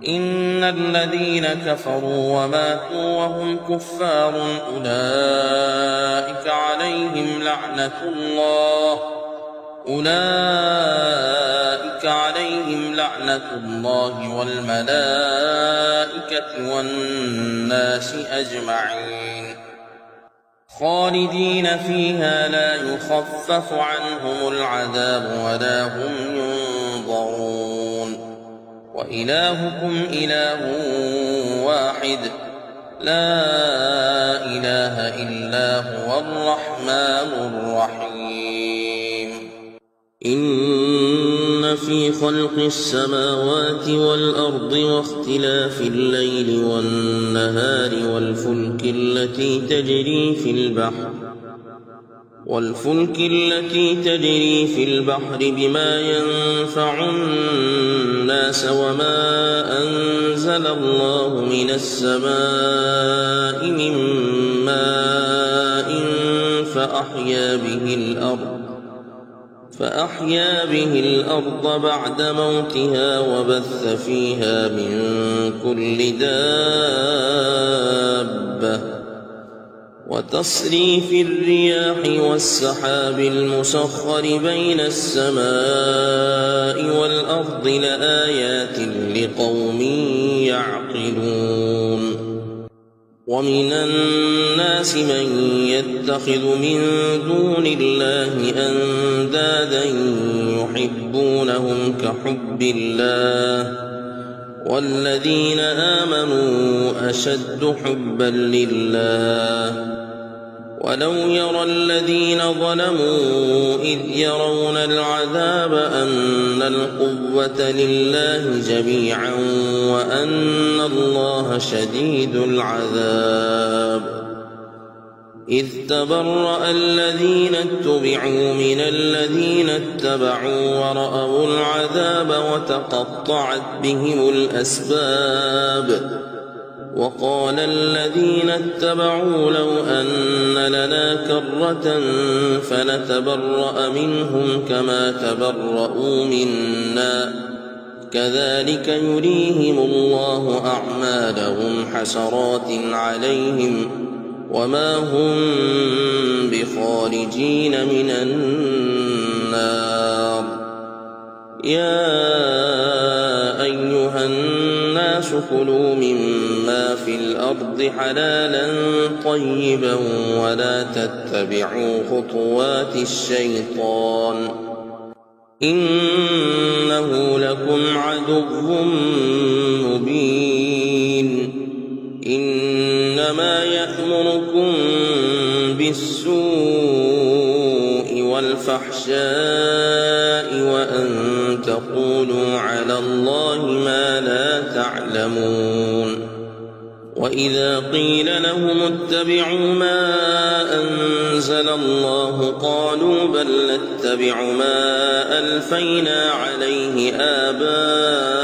إن الذين كفروا وماتوا وهم كفار أولئك عليهم لعنة الله والملائكة والناس أجمعين خالدين فيها لا يخفف عنهم العذاب ولا هم ينظرون وإلهكم إله واحد لا إله إلا هو الرحمن الرحيم إن في خلق السماوات والأرض واختلاف الليل والنهار والفلك التي تجري في البحر بما ينفع الناس وما أنزل الله من السماء من ماء فأحيا به الأرض بعد موتها وبث فيها من كل دابة وتصريف الرياح والسحاب المسخر بين السماء والأرض لآيات لقوم يعقلون ومن الناس من يتخذ من دون الله أندادا يحبونهم كحب الله والذين آمنوا أشد حبا لله ولو يرى الذين ظلموا إذ يرون العذاب أن القوة لله جميعا وأن الله شديد العذاب إذ تبرأ الذين اتبعوا من الذين اتبعوا ورأوا العذاب وتقطعت بهم الأسباب وقال الذين اتبعوا لو أن لنا كرة فنتبرأ منهم كما تبرؤوا منا كذلك يريهم الله أعمالهم حسرات عليهم وما هم بخارجين من النار يا أيها الناس كلوا مما في الأرض حلالا طيبا ولا تتبعوا خطوات الشيطان إنه لكم عدو مبين إنما يأمركم بالسوء والفحشاء وأن تقولوا على الله ما لا تعلمون وإذا قيل لهم اتبعوا ما أنزل الله قالوا بل نتبع ما ألفينا عليه آباءنا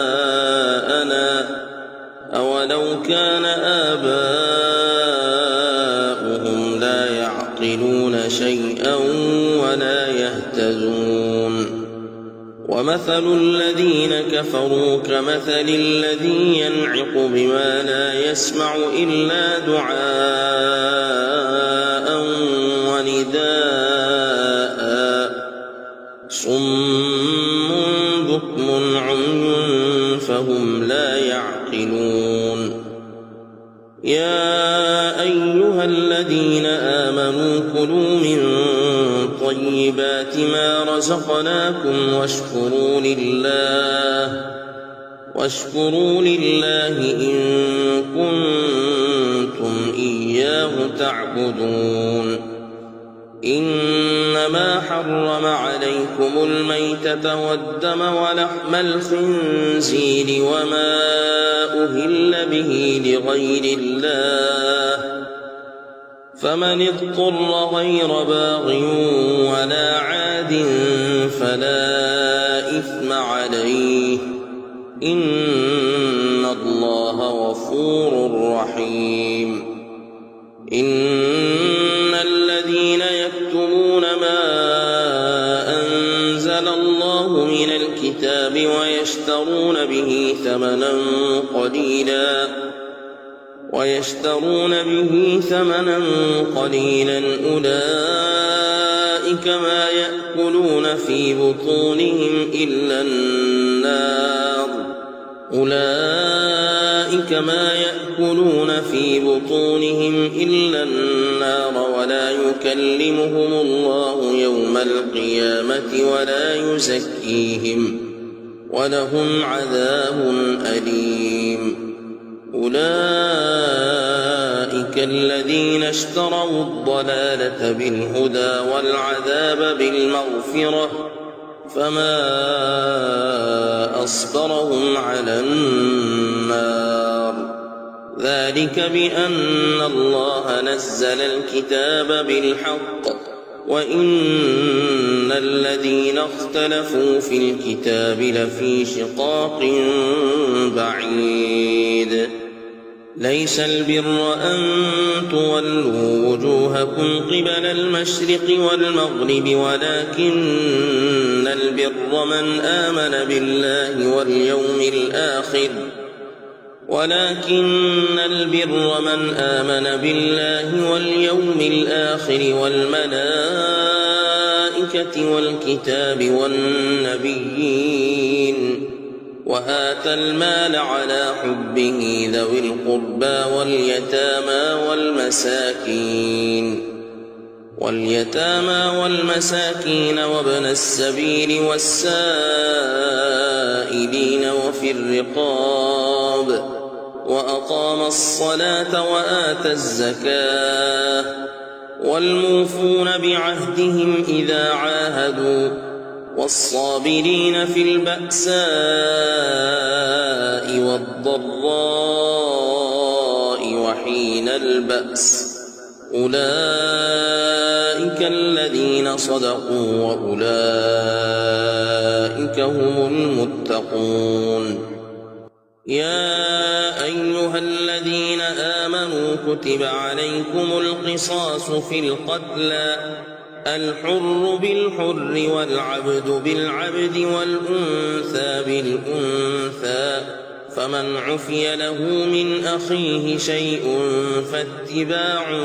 أولو كان آباؤهم لا يعقلون شيئا ولا يهتدون ومثل الذين كفروا كمثل الذي ينعق بما لا يسمع إلا دعاء ونداء صم بكم عمي فهم لا يعقلون يا أيها الذين آمنوا كلوا من طيبات ما رزقناكم واشكروا لله إن كنتم إياه تعبدون إنما حرم عليكم الميتة والدم ولحم الخنزير وما أهل به لغير الله فمن اضطر غير باغ ولا عاد فلا إثم عليه إن الله غفور رحيم إن الذين يكتمون ما أنزل الله من الكتاب ويشترون به ثمنا قليلا أولئك ما يأكلون في بطونهم إلا النار ولا يكلمهم الله يوم القيامة ولا يزكيهم ولهم عذاب أليم أولئك الذين اشتروا الضلالة بالهدى والعذاب بالمغفرة فما أصبرهم على النار ذلك بأن الله نزل الكتاب بالحق وإن الذين اختلفوا في الكتاب لفي شقاق بعيد ليس البر أن تولوا وجوهكم قبل المشرق والمغرب ولكن البر من آمن بالله واليوم الآخر ولكن البر من آمن بالله واليوم الآخر والملائكة والكتاب والنبيين وآتى المال على حبه ذوي القربى واليتامى وابن السبيل والسائلين وفي الرقاب وأقام الصلاة وآتى الزكاة والموفون بعهدهم إذا عاهدوا والصابرين في البأساء والضراء وحين البأس أولئك الذين صدقوا وأولئك هم المتقون. يا أيها الذين آمنوا كتب عليكم القصاص في القتلى الحر بالحر والعبد بالعبد والأنثى بالأنثى فمن عفي له من أخيه شيء فاتباع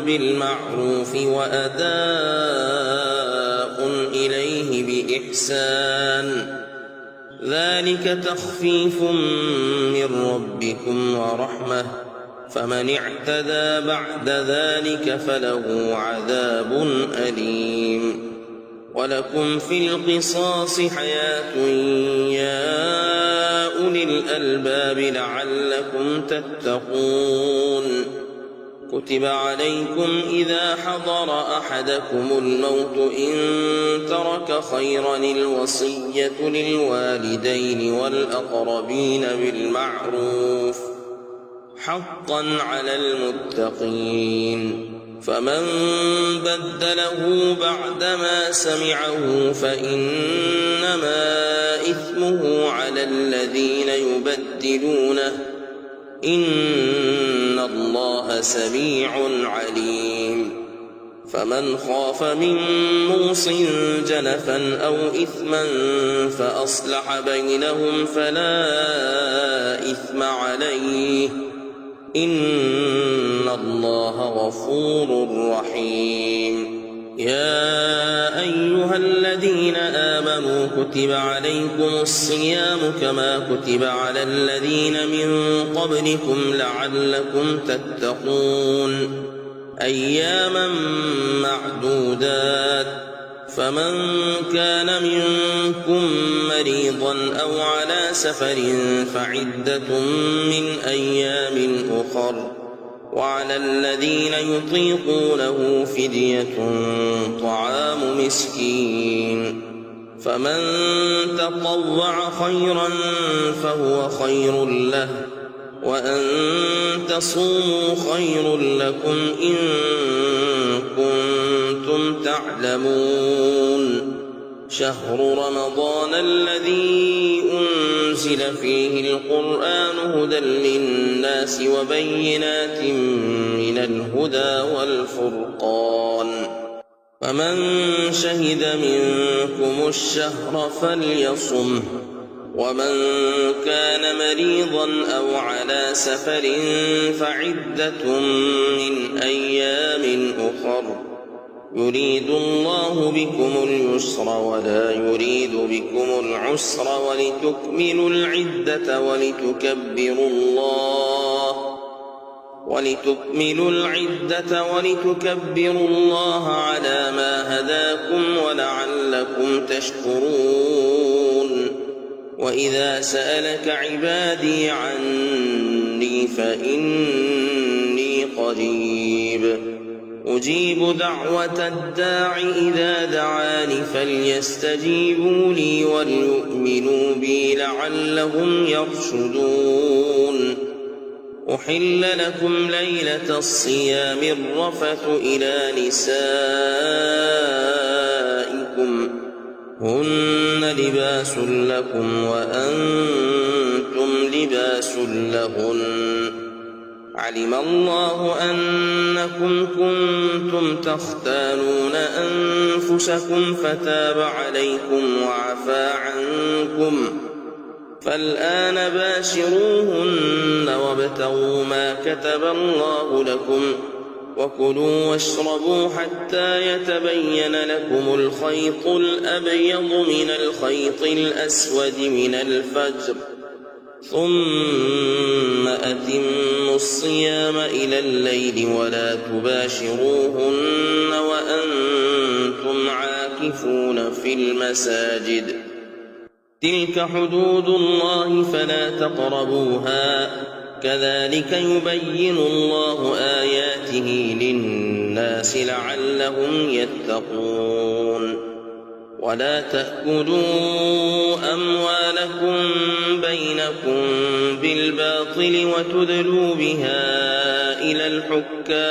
بالمعروف وأداء إليه بإحسان ذلك تخفيف من ربكم ورحمة فمن اعتدى بعد ذلك فله عذاب أليم. ولكم في القصاص حياة يا أولي الألباب لعلكم تتقون. كتب عليكم إذا حضر أحدكم الموت إن ترك خيرا الوصية للوالدين والأقربين بالمعروف حقا على المتقين. فمن بدله بعدما سمعه فإنما إثمه على الذين يبدلونه إن الله سميع عليم. فمن خاف من موص جنفا أو إثما فأصلح بينهم فلا إثم عليه إن الله غفور رحيم. يا أيها الذين آمنوا كتب عليكم الصيام كما كتب على الذين من قبلكم لعلكم تتقون أياما معدودات فمن كان منكم مريضا أو على سفر فعدة من أيام أخر وعلى الذين يطيقونه فدية طعام مسكين فمن تطوع خيرا فهو خير له وأن تصوموا خير لكم إن كنتم تعلمون. شهر رمضان الذي أنزل فيه القرآن هدى للناس وبينات من الهدى والفرقان فمن شهد منكم الشهر فليصمه ومن كان مريضا أو على سفر فعدة من أيام أخر يريد الله بكم اليسر ولا يريد بكم العسر ولتكملوا العدة ولتكبروا الله على ما هداكم ولعلكم تشكرون. وإذا سألك عبادي عني فإني قريب أجيب دعوة الداع إذا دعاني فليستجيبوا لي وليؤمنوا بي لعلهم يرشدون. أحل لكم ليلة الصيام الرفث إلى نسائكم هن لباس لكم وأنتم لباس لهن علم الله أنكم كنتم تختانون أنفسكم فتاب عليكم وعفى عنكم فالآن باشروهن وابتغوا ما كتب الله لكم وكلوا واشربوا حتى يتبين لكم الخيط الأبيض من الخيط الأسود من الفجر ثم أتموا الصيام إلى الليل ولا تباشروهن وأنتم عاكفون في المساجد تلك حدود الله فلا تقربوها كذلك يبين الله آياته للناس لعلهم يتقون ولا تأكلوا أموالكم بينكم بالباطل وتدلوا بها إلى الحكام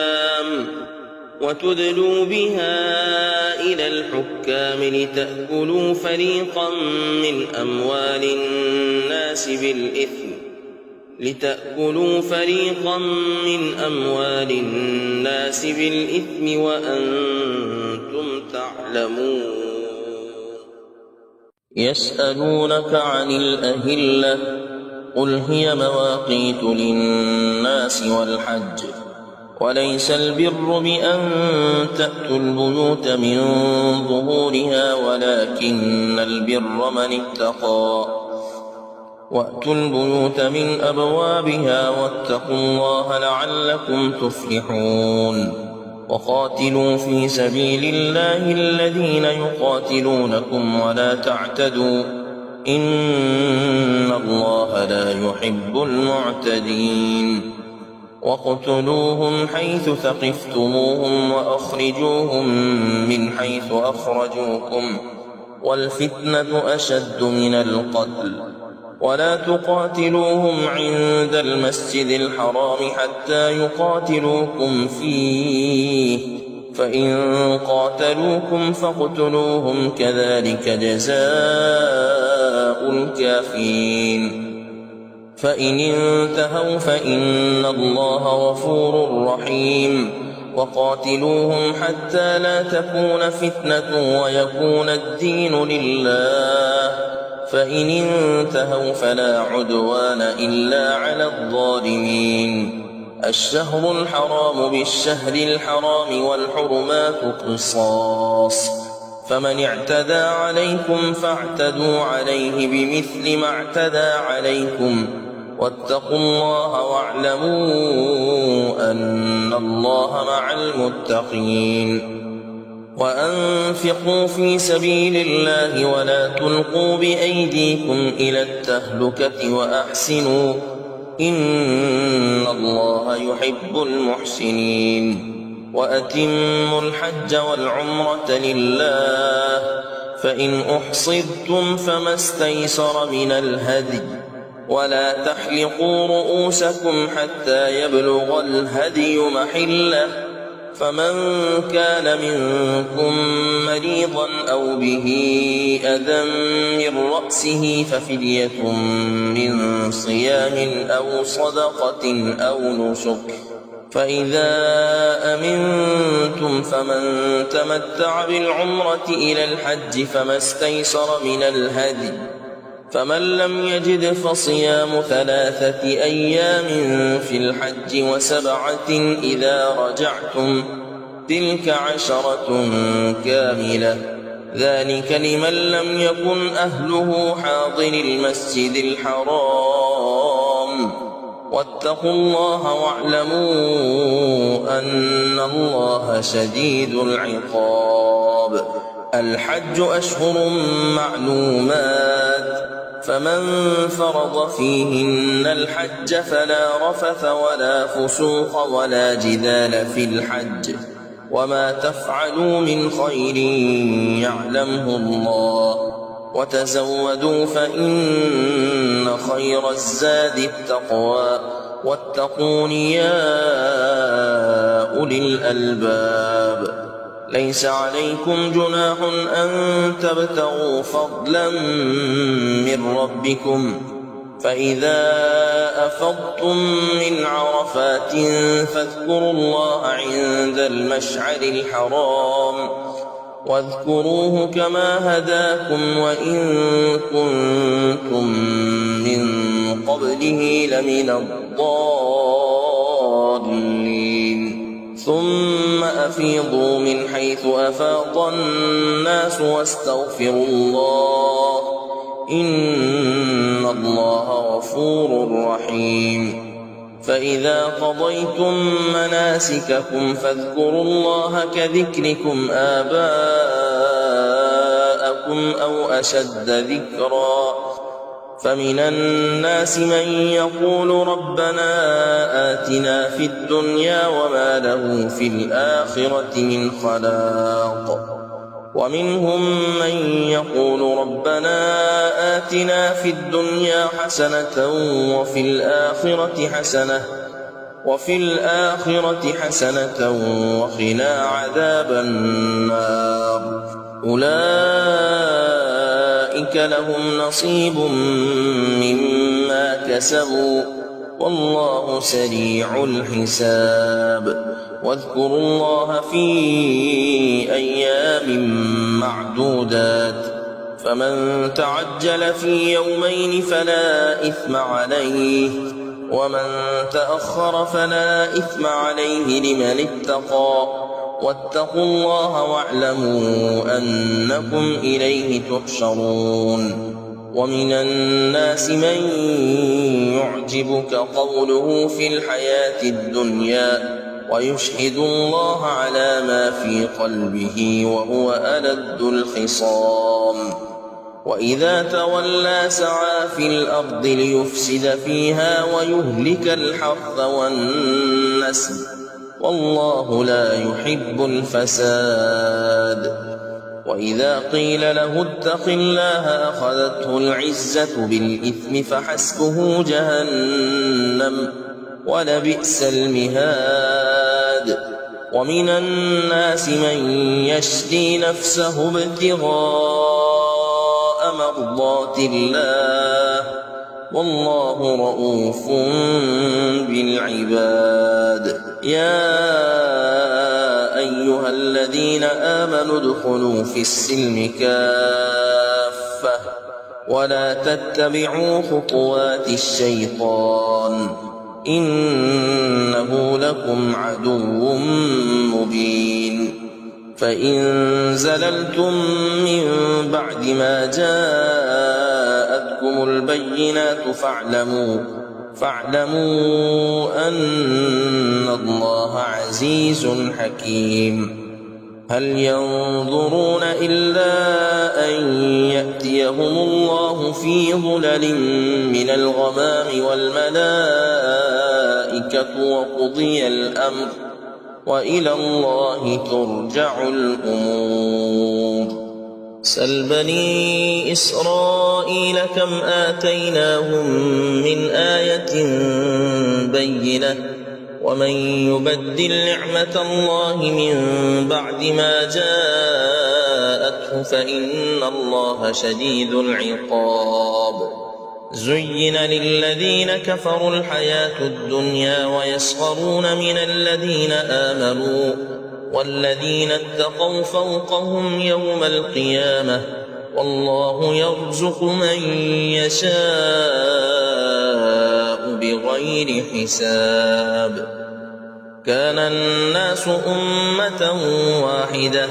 لتأكلوا فريقا من أموال الناس بالإثم وأنتم تعلمون يسألونك عن الأهلة قل هي مواقيت للناس والحج وليس البر بأن تأتوا البيوت من ظهورها ولكن البر من اتقى وأتوا البيوت من أبوابها واتقوا الله لعلكم تفلحون وقاتلوا في سبيل الله الذين يقاتلونكم ولا تعتدوا إن الله لا يحب المعتدين واقتلوهم حيث ثقفتموهم وأخرجوهم من حيث أخرجوكم والفتنة أشد من القتل ولا تقاتلوهم عند المسجد الحرام حتى يقاتلوكم فيه فإن قاتلوكم فاقتلوهم كذلك جزاء الكافرين فإن انتهوا فإن الله غفور رحيم وقاتلوهم حتى لا تكون فتنة ويكون الدين لله فإن انتهوا فلا عدوان إلا على الظالمين الشهر الحرام بالشهر الحرام والحرمات قصاص فمن اعتدى عليكم فاعتدوا عليه بمثل ما اعتدى عليكم واتقوا الله واعلموا أن الله مع المتقين وأنفقوا في سبيل الله ولا تلقوا بأيديكم إلى التهلكة وأحسنوا إن الله يحب المحسنين وأتموا الحج والعمرة لله فإن أحصرتم فما استيسر من الهدي ولا تحلقوا رؤوسكم حتى يبلغ الهدي محله فمن كان منكم مريضا أو به أذى من رأسه ففدية من صيام أو صدقة أو نسك فإذا أمنتم فمن تمتع بالعمرة إلى الحج فما استيسر من الهدي فمن لم يجد فصيام 3 أيام في الحج و7 إذا رجعتم تلك 10 كاملة ذلك لمن لم يكن أهله حاضر المسجد الحرام واتقوا الله واعلموا أن الله شديد العقاب الحج أشهر معلومات فمن فرض فيهن الحج فلا رفث ولا فسوق ولا جدال في الحج وما تفعلوا من خير يعلمه الله وتزودوا فإن خير الزاد التقوى واتقون يا أولي الألباب ليس عليكم جناح أن تبتغوا فضلا من ربكم فإذا أفضتم من عرفات فاذكروا الله عند المشعر الحرام واذكروه كما هداكم وإن كنتم من قبله لمن الضالين ثم أفيضوا من حيث أفاض الناس واستغفروا الله إن الله غفور رحيم فإذا قضيتم مناسككم فاذكروا الله كذكركم آباءكم أو أشد ذكرا فمن الناس من يقول ربنا آتنا في الدنيا وما له في الآخرة من خلاق ومنهم من يقول ربنا آتنا في الدنيا حسنة وفي الآخرة حسنة وقنا عذاب النار أولئك لهم نصيب مما كسبوا والله سريع الحساب واذكروا الله في أيام معدودات فمن تعجل في يومين فلا إثم عليه ومن تأخر فلا إثم عليه لمن اتقى واتقوا الله واعلموا أنكم إليه تحشرون ومن الناس من يعجبك قوله في الحياة الدنيا ويشهد الله على ما في قلبه وهو ألد الخصام وإذا تولى سعى في الأرض ليفسد فيها ويهلك الحرث والنسل والله لا يحب الفساد وإذا قيل له اتق الله أخذته العزة بالإثم فحسبه جهنم ولبئس المهاد ومن الناس من يشري نفسه ابتغاء مرضات الله والله رؤوف بالعباد يا أيها الذين آمنوا ادخلوا في السلم كافة ولا تتبعوا خطوات الشيطان إنه لكم عدو مبين فإن زللتم من بعد ما جاءتكم البينات فاعلموا أن الله عزيز حكيم هل ينظرون إلا أن يأتيهم الله في ظلل من الغمام والملائكة وقضي الأمر وإلى الله ترجع الأمور سل بني إسرائيل كم آتيناهم من آية بينة ومن يبدل نعمة الله من بعد ما جاءته فإن الله شديد العقاب زين للذين كفروا الحياة الدنيا ويسخرون من الذين آمنوا والذين اتقوا فوقهم يوم القيامة والله يرزق من يشاء بغير حساب كان الناس أمة واحدة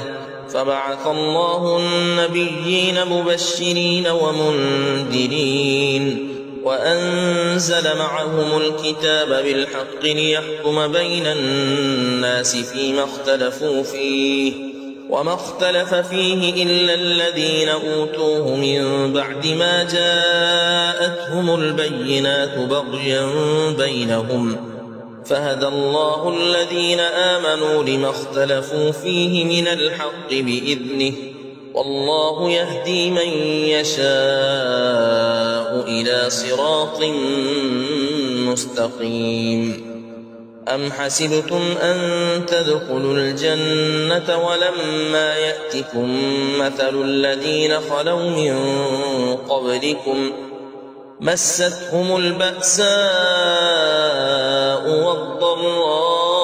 فبعث الله النبيين مبشرين ومنذرين وأنزل معهم الكتاب بالحق ليحكم بين الناس فيما اختلفوا فيه وما اختلف فيه إلا الذين أوتوه من بعد ما جاءتهم البينات بغيا بينهم فهدى الله الذين آمنوا لما اختلفوا فيه من الحق بإذنه والله يهدي من يشاء إلى صراط مستقيم أم حسبتم أن تدخلوا الجنة ولما يأتكم مثل الذين خلوا من قبلكم مستهم البأساء والضراء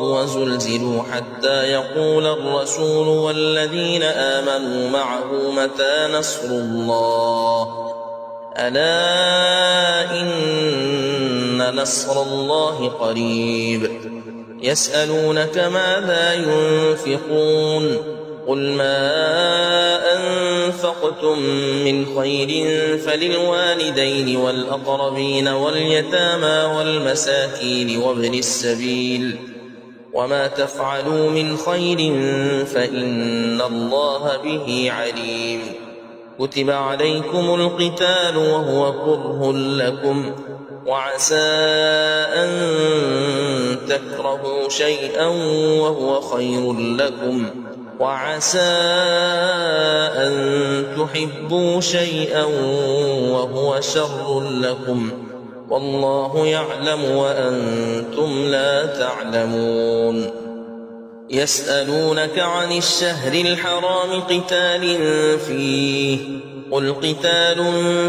وزلزلوا وانتظروا حتى يقول الرسول والذين آمنوا معه متى نصر الله ألا إن نصر الله قريب يسألونك ماذا ينفقون قل ما أنفقتم من خير فللوالدين والأقربين واليتامى والمساكين وابن السبيل وما تفعلوا من خير فإن الله به عليم كتب عليكم القتال وهو كره لكم وعسى أن تكرهوا شيئا وهو خير لكم وعسى أن تحبوا شيئا وهو شر لكم والله يعلم وأنتم لا تعلمون يسألونك عن الشهر الحرام قتال فيه قل قتال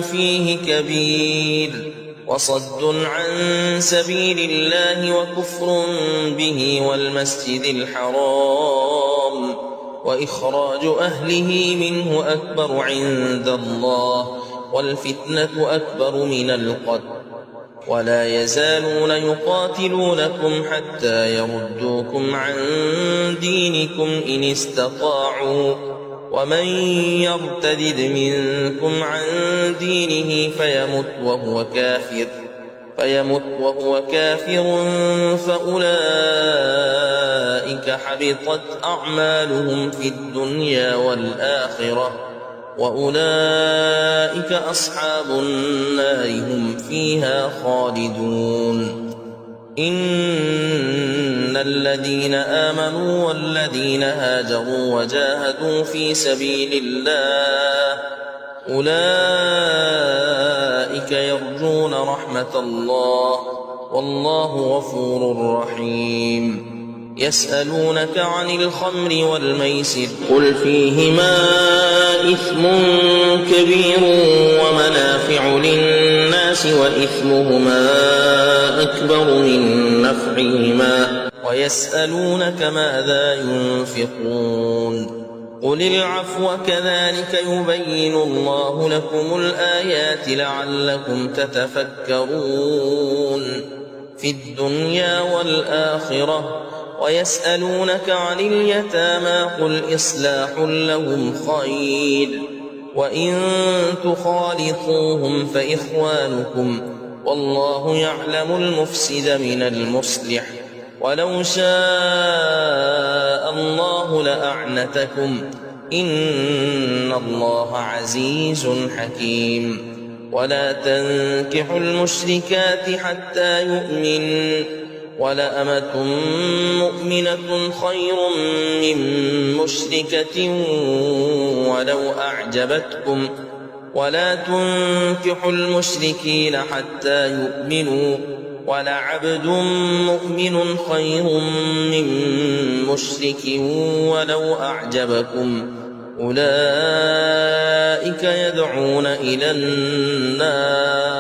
فيه كبير وصد عن سبيل الله وكفر به والمسجد الحرام وإخراج أهله منه أكبر عند الله والفتنة أكبر من القتل ولا يزالون يقاتلونكم حتى يردوكم عن دينكم إن استطاعوا ومن يرتد منكم عن دينه فيمت وهو كافر فأولئك حبطت أعمالهم في الدنيا والآخرة وأولئك أصحاب النار هم فيها خالدون إن الذين آمنوا والذين هاجروا وجاهدوا في سبيل الله أولئك يرجون رحمة الله والله غفور رحيم يسألونك عن الخمر والميسر قل فيهما إثم كبير ومنافع للناس وإثمهما أكبر من نفعهما ويسألونك ماذا ينفقون قل العفو كذلك يبين الله لكم الآيات لعلكم تتفكرون في الدنيا والآخرة ويسألونك عن اليتامى قل إصلاح لهم خير وإن تخالطوهم فإخوانكم والله يعلم المفسد من المصلح ولو شاء الله لأعنتكم إن الله عزيز حكيم ولا تنكحوا المشركات حتى يؤمنوا ولأمة مؤمنة خير من مشركة ولو أعجبتكم ولا تنكحوا المشركين حتى يؤمنوا ولعبد مؤمن خير من مشرك ولو أعجبكم أولئك يدعون إلى النار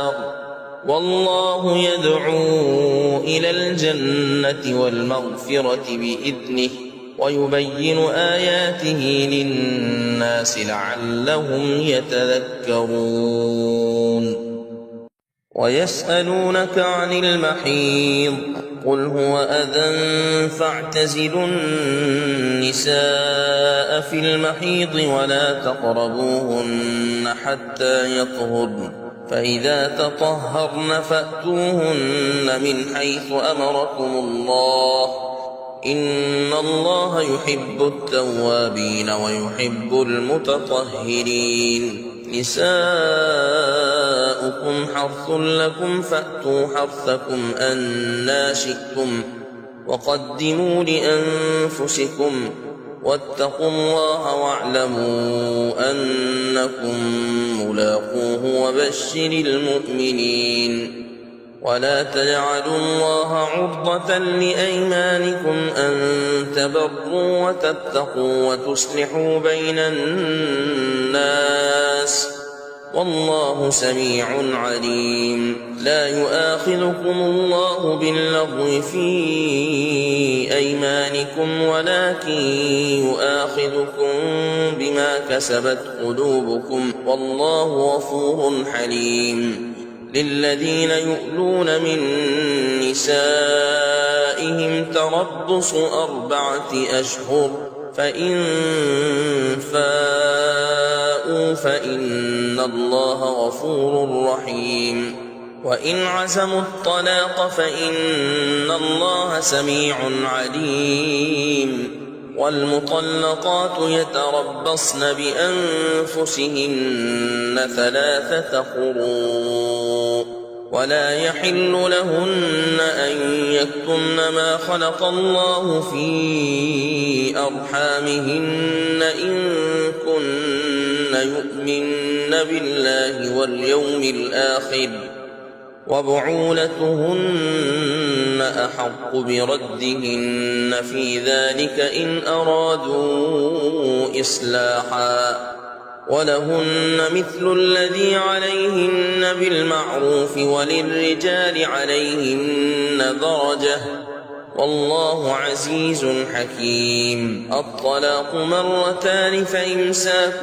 والله يدعو إلى الجنة والمغفرة بإذنه ويبين آياته للناس لعلهم يتذكرون ويسألونك عن المحيض قل هو أذى فاعتزلوا النساء في المحيض ولا تقربوهن حتى يطهرن فإذا تطهرن فأتوهن من حيث أمركم الله إن الله يحب التوابين ويحب المتطهرين نساؤكم حرث لكم فأتوا حرثكم أنى شئتم وقدموا لأنفسكم واتقوا الله واعلموا أنكم ملاقوه وبشر المؤمنين ولا تجعلوا الله عرضة لأيمانكم أن تبروا وتتقوا وتصلحوا بين الناس والله سميع عليم. لا يؤاخذكم الله باللغو في أيمانكم ولكن يؤاخذكم بما كسبت قلوبكم والله غفور حليم. للذين يؤلون من نسائهم تربص 4 أشهر فإن فاءوا فإن الله غفور رحيم. وإن عزموا الطلاق فإن الله سميع عليم. والمطلقات يتربصن بأنفسهن 3 قروء ولا يحل لهن أن يكتمن ما خلق الله في أرحامهن إن كن يؤمن بالله واليوم الآخر وبعولتهن أحق بردهن في ذلك إن أرادوا إصلاحا ولهن مثل الذي عليهن بالمعروف وللرجال عليهن درجة والله عزيز حكيم. الطلاق 2 مرتان فإمساك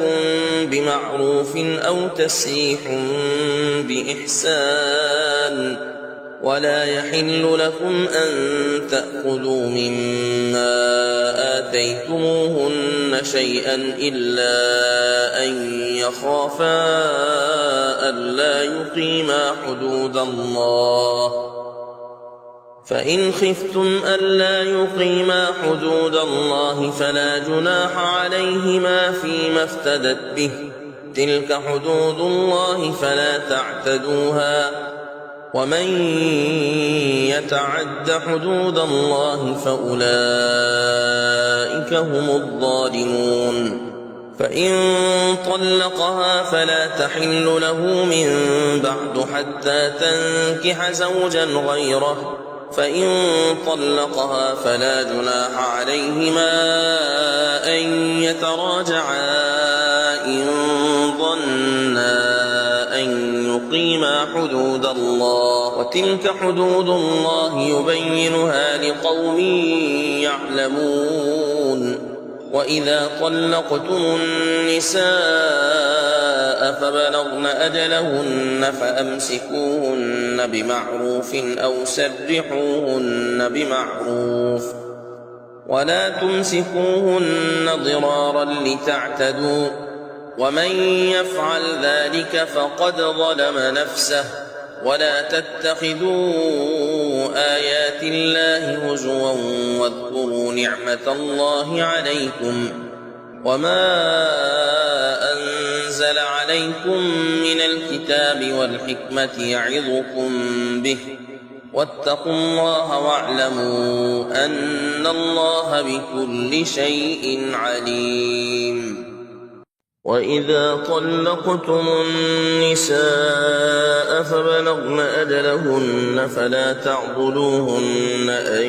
بمعروف أو تسريح بإحسان ولا يحل لكم أن تأخذوا مما آتيتموهن شيئا إلا أن يخافا ألا يقيما حدود الله فإن خفتم ألا يقيما حدود الله فلا جناح عليهما فيما افتدت به تلك حدود الله فلا تعتدوها ومن يتعد حدود الله فأولئك هم الظالمون. فإن طلقها فلا تحل له من بعد حتى تنكح زوجا غيره فإن طلقها فلا جناح عليهما أن يتراجعا إن ظنا أن يقيما حدود الله وتلك حدود الله يبينها لقوم يعلمون. وإذا طلقتم النساء فبلغن أجلهن فأمسكوهن بمعروف أو سرحوهن بمعروف ولا تمسكوهن ضرارا لتعتدوا ومن يفعل ذلك فقد ظلم نفسه. ولا تتخذوا آيات الله هزوا واذكروا نعمة الله عليكم وما أنزل عليكم من الكتاب والحكمة يعظكم به واتقوا الله واعلموا أن الله بكل شيء عليم. وإذا طلقتم النساء فبلغن أجلهن فلا تعضلوهن أن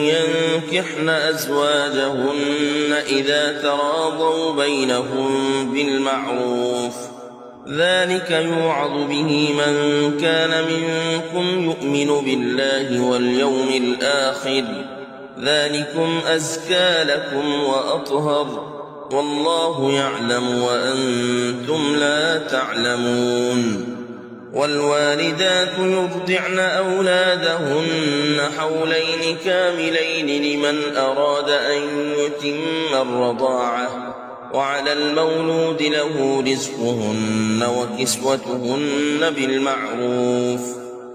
ينكحن أزواجهن إذا تراضوا بينهم بالمعروف ذلك يوعظ به من كان منكم يؤمن بالله واليوم الآخر ذلكم أزكى لكم وأطهر والله يعلم وأنتم لا تعلمون. والوالدات يرضعن أولادهن حولين كاملين لمن أراد أن يتم الرضاعة وعلى المولود له رزقهن وكسوتهن بالمعروف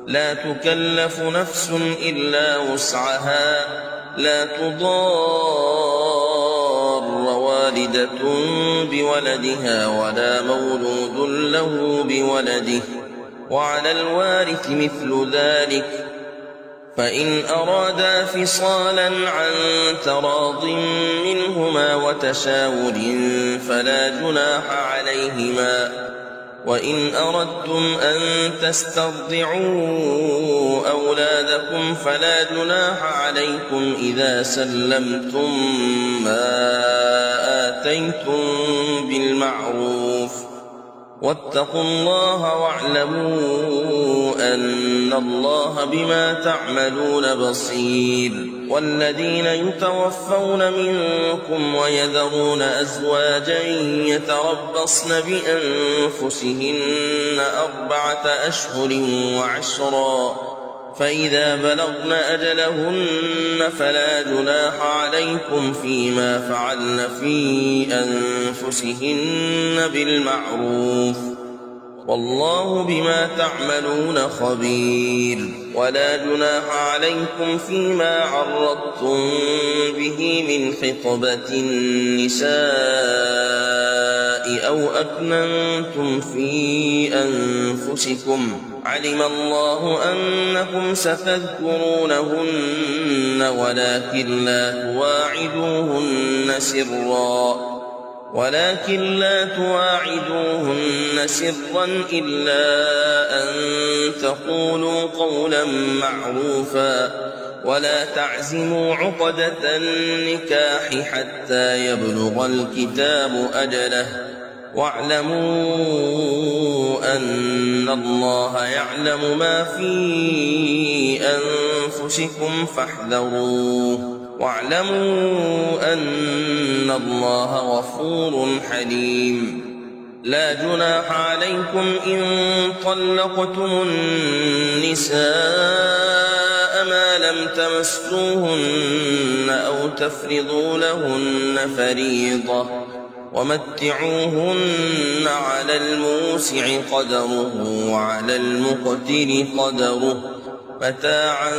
لا تكلف نفس إلا وسعها لا تضار والدة بولدها ولا مولود له بولده وعلى الوارث مثل ذلك فإن أرادا فصالا عن تراض منهما وتشاور فلا جناح عليهما وإن أردتم أن تسترضعوا أولادكم فلا جناح عليكم إذا سلمتم ما آتيتم بالمعروف واتقوا الله واعلموا أن الله بما تعملون بصير. والذين يتوفون منكم ويذرون أزواجا يتربصن بأنفسهن 4 أشهر وعشرا فإذا بلغن أجلهن فلا جناح عليكم فيما فعلن في أنفسهن بالمعروف والله بما تعملون خبير. ولا جناح عليكم فيما عرضتم به من خطبة النساء أو أكننتم في أنفسكم علم الله أنكم ستذكرونهن ولكن لا تواعدوهن سرا إلا أن تقولوا قولا معروفا ولا تعزموا عقدة النكاح حتى يبلغ الكتاب أجله واعلموا أن الله يعلم ما في أنفسكم فاحذروه واعلموا أن الله غفور حليم. لا جناح عليكم إن طلقتم النساء ما لم تمسوهن أو تفرضوا لهن فريضة ومتعوهن على الموسع قدره وعلى المقتر قدره متاعا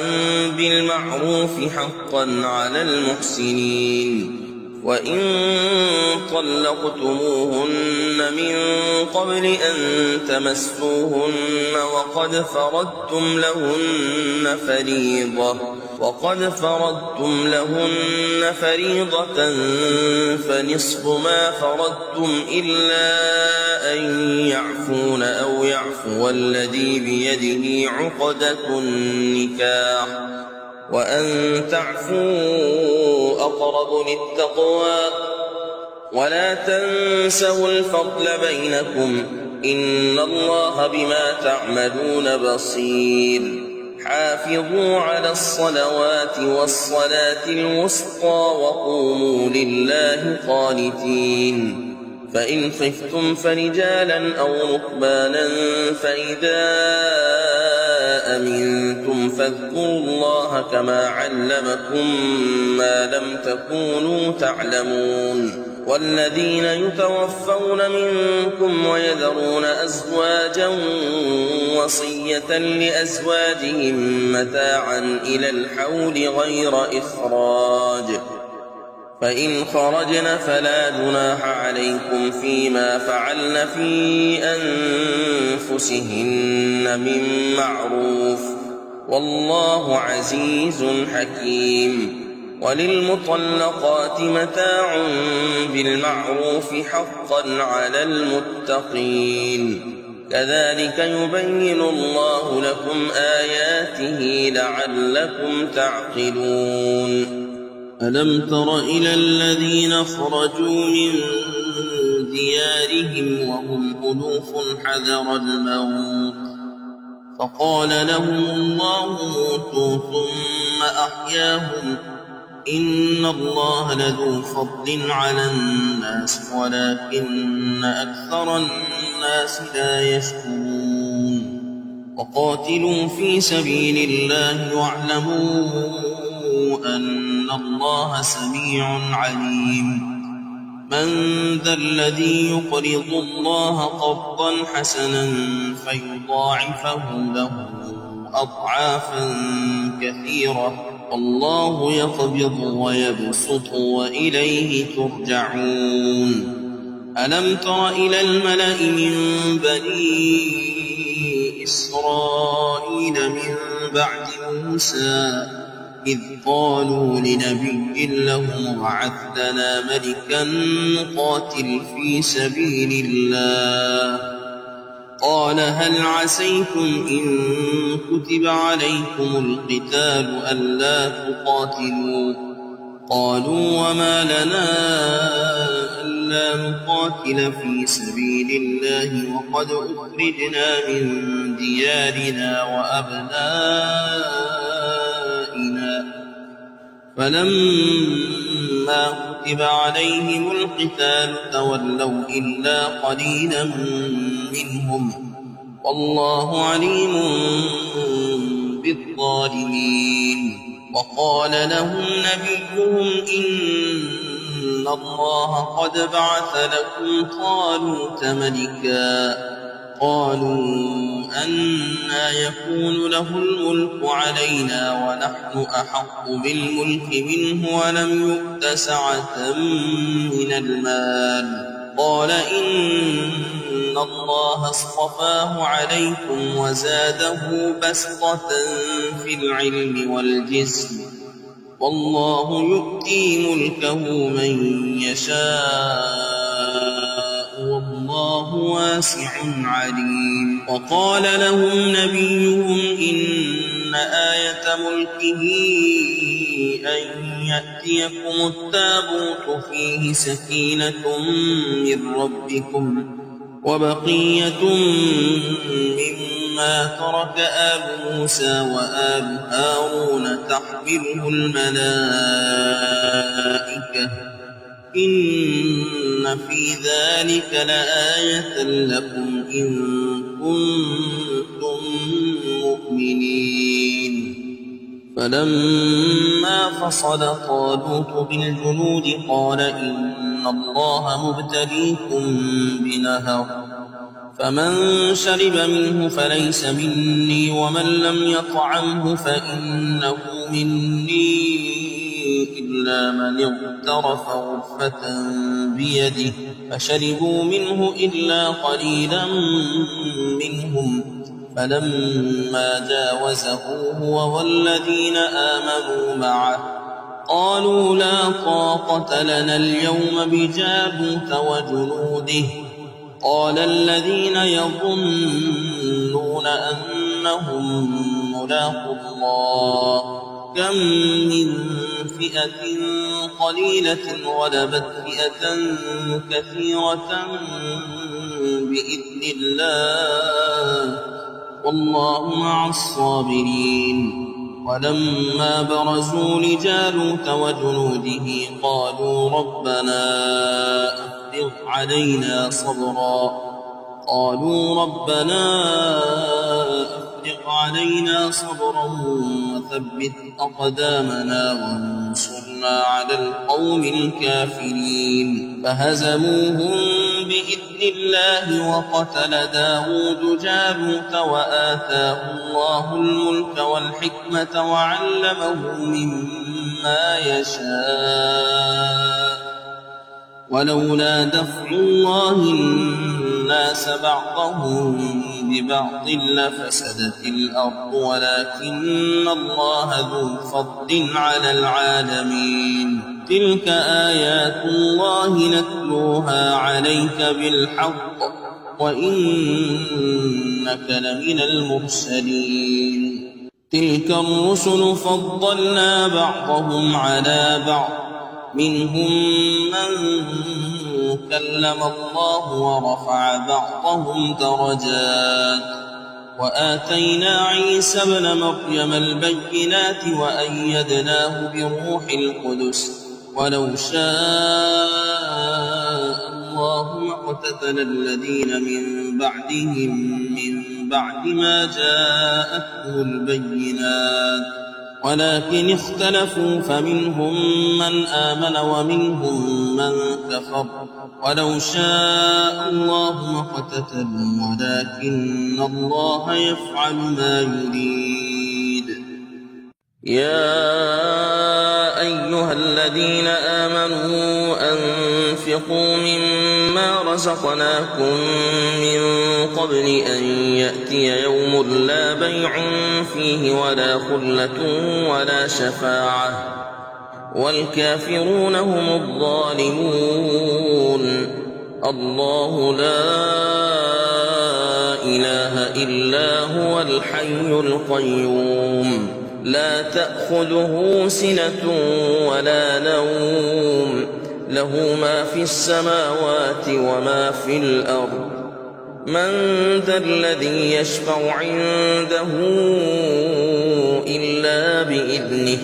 بالمعروف حقا على المحسنين. وإن طلقتموهن من قبل أن تمسوهن وقد فرضتم لهن فريضة فنصف ما فرضتم إلا أن يعفون أو يعفو الذي بيده عقدة النكاح وأن تعفوا أقرب للتقوى ولا تنسوا الفضل بينكم إن الله بما تعملون بصير. حافظوا على الصلوات والصلاة الوسطى وقوموا لله قانتين. فإن خفتم فرجالا أو ركبانا فإذا أمنتم فاذكروا الله كما علمكم ما لم تكونوا تعلمون. والذين يتوفون منكم ويذرون أزواجا وصية لأزواجهم متاعا إلى الحول غير إخراج فإن خرجن فلا جناح عليكم فيما فعلن في أنفسهن من معروف والله عزيز حكيم. وللمطلقات متاع بالمعروف حقا على المتقين كذلك يبين الله لكم آياته لعلكم تعقلون. ألم تر إلى الذين خرجوا من ديارهم وهم ألوف حذر الموت فقال لهم الله موتوا ثم أحياهم إن الله لذو فضل على الناس ولكن أكثر الناس لا يشكرون. وقاتلوا في سبيل الله واعلموا أن الله سميع عليم. من ذا الذي يقرض الله قرضا حسنا فيضاعفه له أضعافا كثيرة والله يقبض ويبسط وإليه ترجعون. ألم تر إلى الملأ من بني إسرائيل من بعد موسى إذ قالوا لنبي له ابعث لنا ملكا نقاتل في سبيل الله قال هل عسيتم إن كتب عليكم القتال ألا تقاتلوا قالوا وما لنا ألا نقاتل في سبيل الله وقد أخرجنا من ديارنا وأبنائنا فلما كتب عليهم القتال تولوا إلا قليلا منهم والله عليم بالظالمين وقال لهم نبيهم إن الله قد بعث لكم طالوت ملكا قالوا أنى يكون له الملك علينا ونحن أحق بالملك منه ولم يؤت سعة من المال قال إن الله اصطفاه عليكم وزاده بسطة في العلم والجسم والله يؤتي ملكه من يشاء والله واسع عليم وقال لهم نبيهم إن آية ملكه أن يأتيكم التابوت فيه سكينة من ربكم وبقية مما ترك آل موسى وآل هارون تحمله الملائكة إن في ذلك لآية لكم إن كنتم مؤمنين فلما فصل طالوت بالجنود قال إن الله مبتليكم بنهر فمن شرب منه فليس مني ومن لم يطعمه فإنه مني إلا من اغترف غرفة بيده فشربوا منه إلا قليلا منهم فلما جاوزه هو والذين آمنوا معه قالوا لا طاقة لنا اليوم بجالوت وجنوده قال الذين يظنون أنهم ملاقو الله كم من فئة قليلة غلبت فئة كثيرة بإذن الله والله مع الصابرين ولما برزوا لجالوت وجنوده قالوا ربنا أفرغ علينا صبرا وثبت أقدامنا وانصرنا على القوم الكافرين فهزموهم بإذن الله وقتل داود جالوت وآتاه الله الملك والحكمة وعلمه مما يشاء ولولا دفع الله الناس بعضهم ببعض لفسدت الأرض ولكن الله ذو فضل على العالمين تلك آيات الله نتلوها عليك بالحق وإنك لمن المرسلين تلك الرسل فضلنا بعضهم على بعض منهم من كلم الله ورفع بعضهم درجات وآتينا عيسى ابن مريم البينات وأيدناه بروح القدس ولو شاء الله ما اقتتل الذين من بعدهم من بعد ما جاءتهم البينات ولكن اختلفوا فمنهم من آمن ومنهم من كفر ولو شاء الله ما اقتتلوا ولكن الله يفعل ما يريد يا أيها الذين آمنوا أنفقوا مما رزقناكم من قبل أن يأتي يوم لا بيع فيه ولا خلة ولا شفاعة والكافرون هم الظالمون الله لا إله إلا هو الحي القيوم لا تأخذه سنة ولا نوم له ما في السماوات وما في الأرض من ذا الذي يشفع عنده إلا بإذنه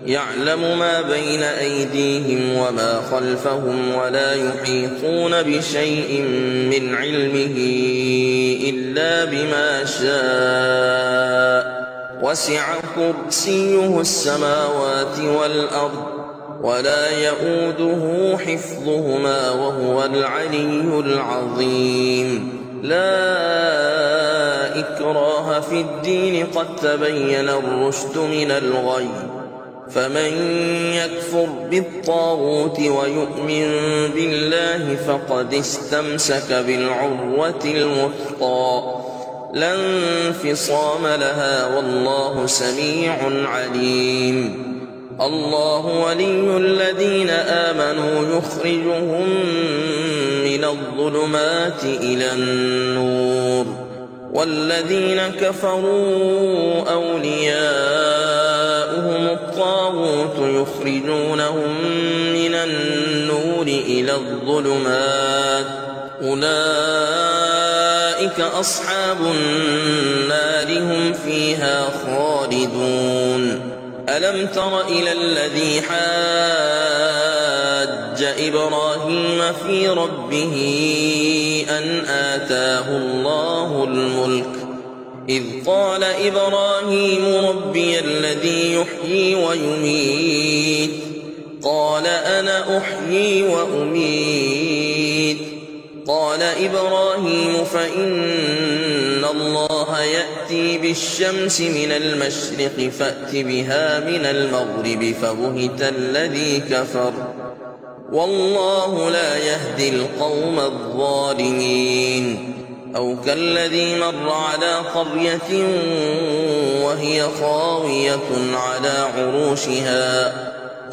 يعلم ما بين أيديهم وما خلفهم ولا يحيطون بشيء من علمه إلا بما شاء وسع كرسيه السماوات والأرض ولا يئوده حفظهما وهو العلي العظيم لا إكراه في الدين قد تبين الرشد من الغي فمن يكفر بالطاغوت ويؤمن بالله فقد استمسك بالعروة الوثقى لا انفصام لها والله سميع عليم الله ولي الذين آمنوا يخرجهم من الظلمات إلى النور والذين كفروا أولياؤهم الطاغوت يخرجونهم من النور إلى الظلمات أولئك أصحاب النار هم فيها خالدون ألم تر إلى الذي حاج إبراهيم في ربه أن آتاه الله الملك إذ قال إبراهيم ربي الذي يحيي ويميت قال أنا أحيي وأميت قال إبراهيم فإن الله يأتي بالشمس من المشرق فأت بها من المغرب فبهت الذي كفر والله لا يهدي القوم الظالمين أو كالذي مر على قرية وهي خاوية على عروشها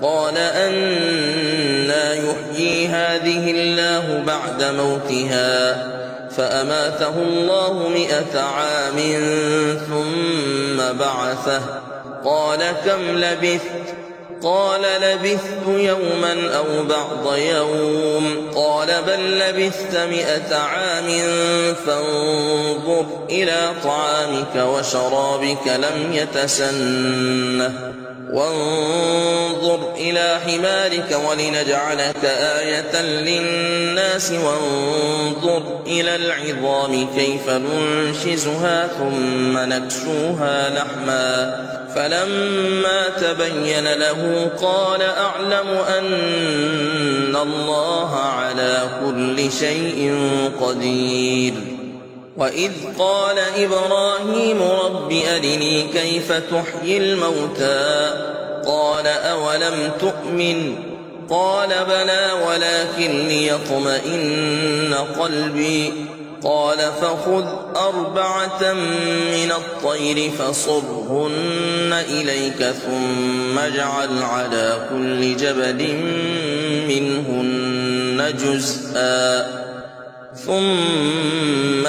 قال أنى يحيي هذه الله بعد موتها فأماته الله 100 عام ثم بعثه قال كم لبثت قال لبثت يوما أو بعض يوم قال بل لبثت 100 عام فانظر إلى طعامك وشرابك لم يتسنه وانظر إلى حمارك ولنجعلك آية للناس وانظر إلى العظام كيف ننشزها ثم نكسوها لحما فلما تبين له قال أعلم أن الله على كل شيء قدير وإذ قال إبراهيم رب أرني كيف تحيي الموتى قال أولم تؤمن قال بلى ولكن ليطمئن قلبي قال فخذ 4 من الطير فصرهن إليك ثم اجعل على كل جبل منهن جزءا ثم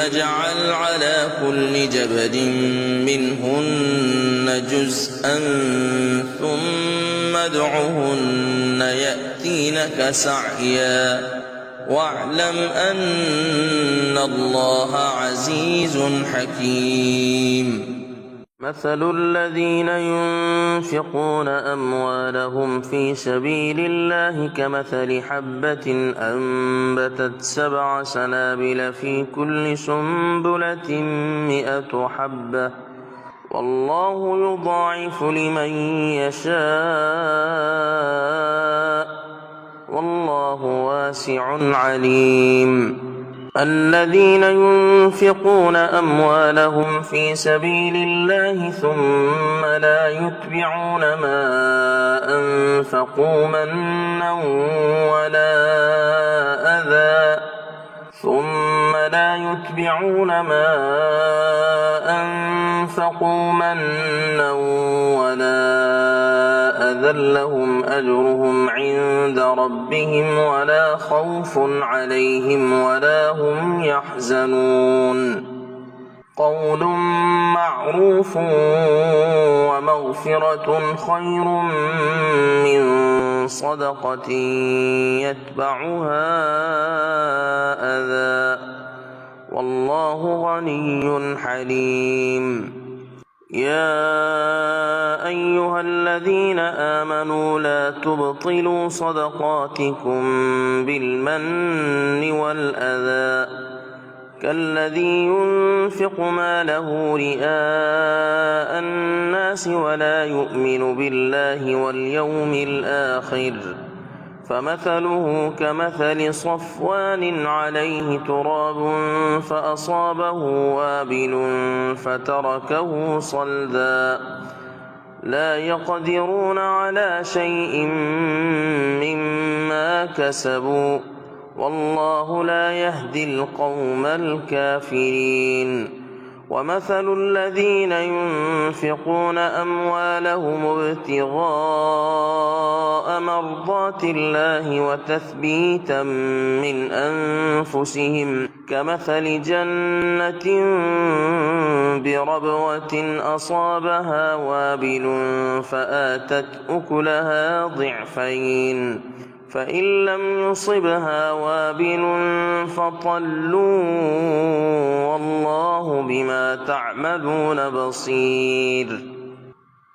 ادعهن يأتينك سعيا واعلم أن الله عزيز حكيم مثل الذين ينفقون أموالهم في سبيل الله كمثل حبة أنبتت 7 سنابل في كل سنبلة 100 حبة والله يضاعف لمن يشاء والله واسع عليم الذين ينفقون أموالهم في سبيل الله ثم لا يتبعون ما أنفقوا منا ولا أذى لهم أجرهم عند ربهم ولا خوف عليهم ولا هم يحزنون قول معروف ومغفرة خير من صدقة يتبعها أذى والله غني حليم. يا أيها الذين آمنوا لا تبطلوا صدقاتكم بالمن والأذى كالذي ينفق ماله رئاء الناس ولا يؤمن بالله واليوم الآخر فمثله كمثل صفوان عليه تراب فأصابه وابل فتركه صلدا لا يقدرون على شيء مما كسبوا والله لا يهدي القوم الكافرين. ومثل الذين ينفقون أموالهم ابتغاء مرضات الله وتثبيتا من أنفسهم كمثل جنة بربوة أصابها وابل فآتت أكلها ضعفين فإن لم يصبها وابل فطل والله بما تعملون بصير.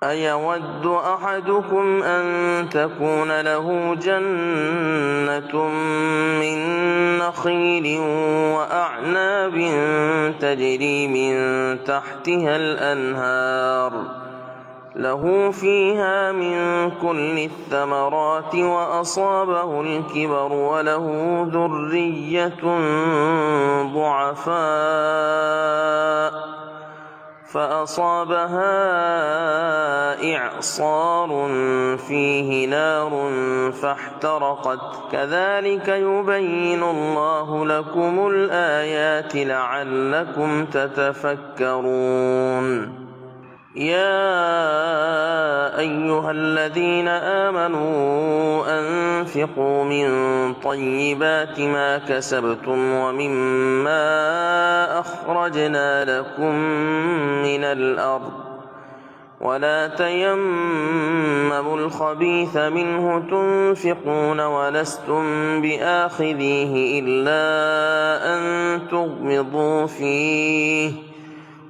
أيود أحدكم أن تكون له جنة من نخيل وأعناب تجري من تحتها الأنهار له فيها من كل الثمرات وأصابه الكبر وله ذرية ضعفاء فأصابها إعصار فيه نار فاحترقت كذلك يبين الله لكم الآيات لعلكم تتفكرون. يا أيها الذين آمنوا أنفقوا من طيبات ما كسبتم ومما أخرجنا لكم من الأرض ولا تيمموا الخبيث منه تنفقون ولستم بآخذيه إلا أن تغمضوا فيه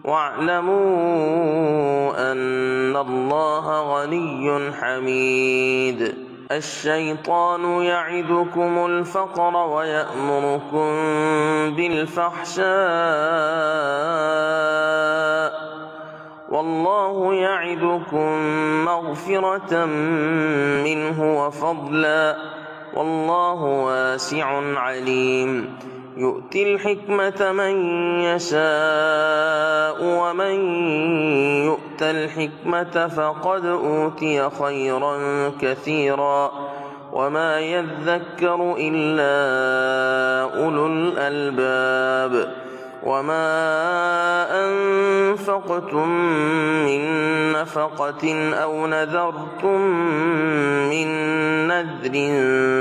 واعلموا أن الله غني حميد. الشيطان يعدكم الفقر ويأمركم بالفحشاء والله يعدكم مغفرة منه وفضلا والله واسع عليم. يؤتي الحكمة من يشاء ومن يؤت الحكمة فقد أوتي خيرا كثيرا وما يذكر إلا أولو الألباب. وما أنفقتم من نفقة أو نذرتم من نذر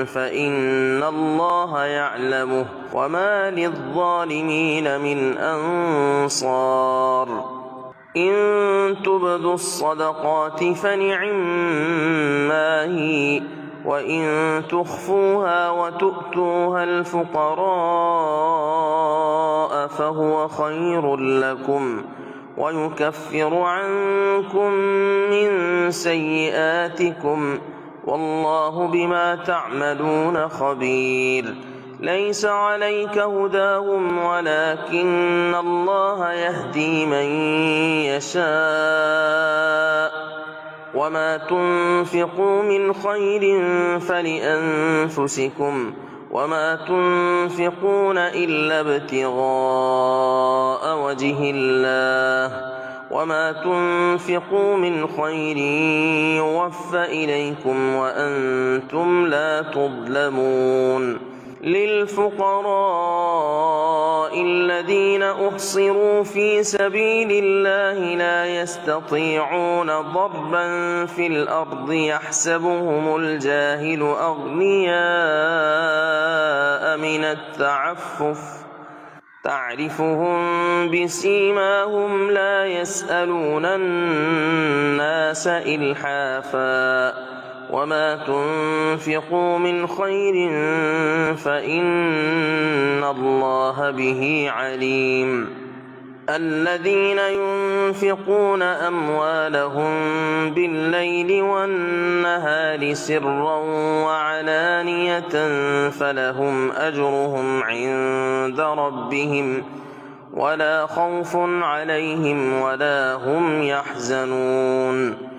فإن الله يعلمه وما للظالمين من أنصار. إن تبدوا الصدقات فنعما هي وإن تخفوها وتؤتوها الفقراء فهو خير لكم ويكفر عنكم من سيئاتكم والله بما تعملون خبير. ليس عليك هداهم ولكن الله يهدي من يشاء وما تنفقوا من خير فلأنفسكم وما تنفقون إلا ابتغاء وجه الله وما تنفقوا من خير يوفى إليكم وأنتم لا تظلمون. للفقراء الذين أحصروا في سبيل الله لا يستطيعون ضربا في الأرض يحسبهم الجاهل أغنياء من التعفف تعرفهم بسيماهم لا يسألون الناس إلحافا وما تنفقوا من خير فإن الله به عليم الذين ينفقون أموالهم بالليل والنهار سرا وعلانية فلهم أجرهم عند ربهم ولا خوف عليهم ولا هم يحزنون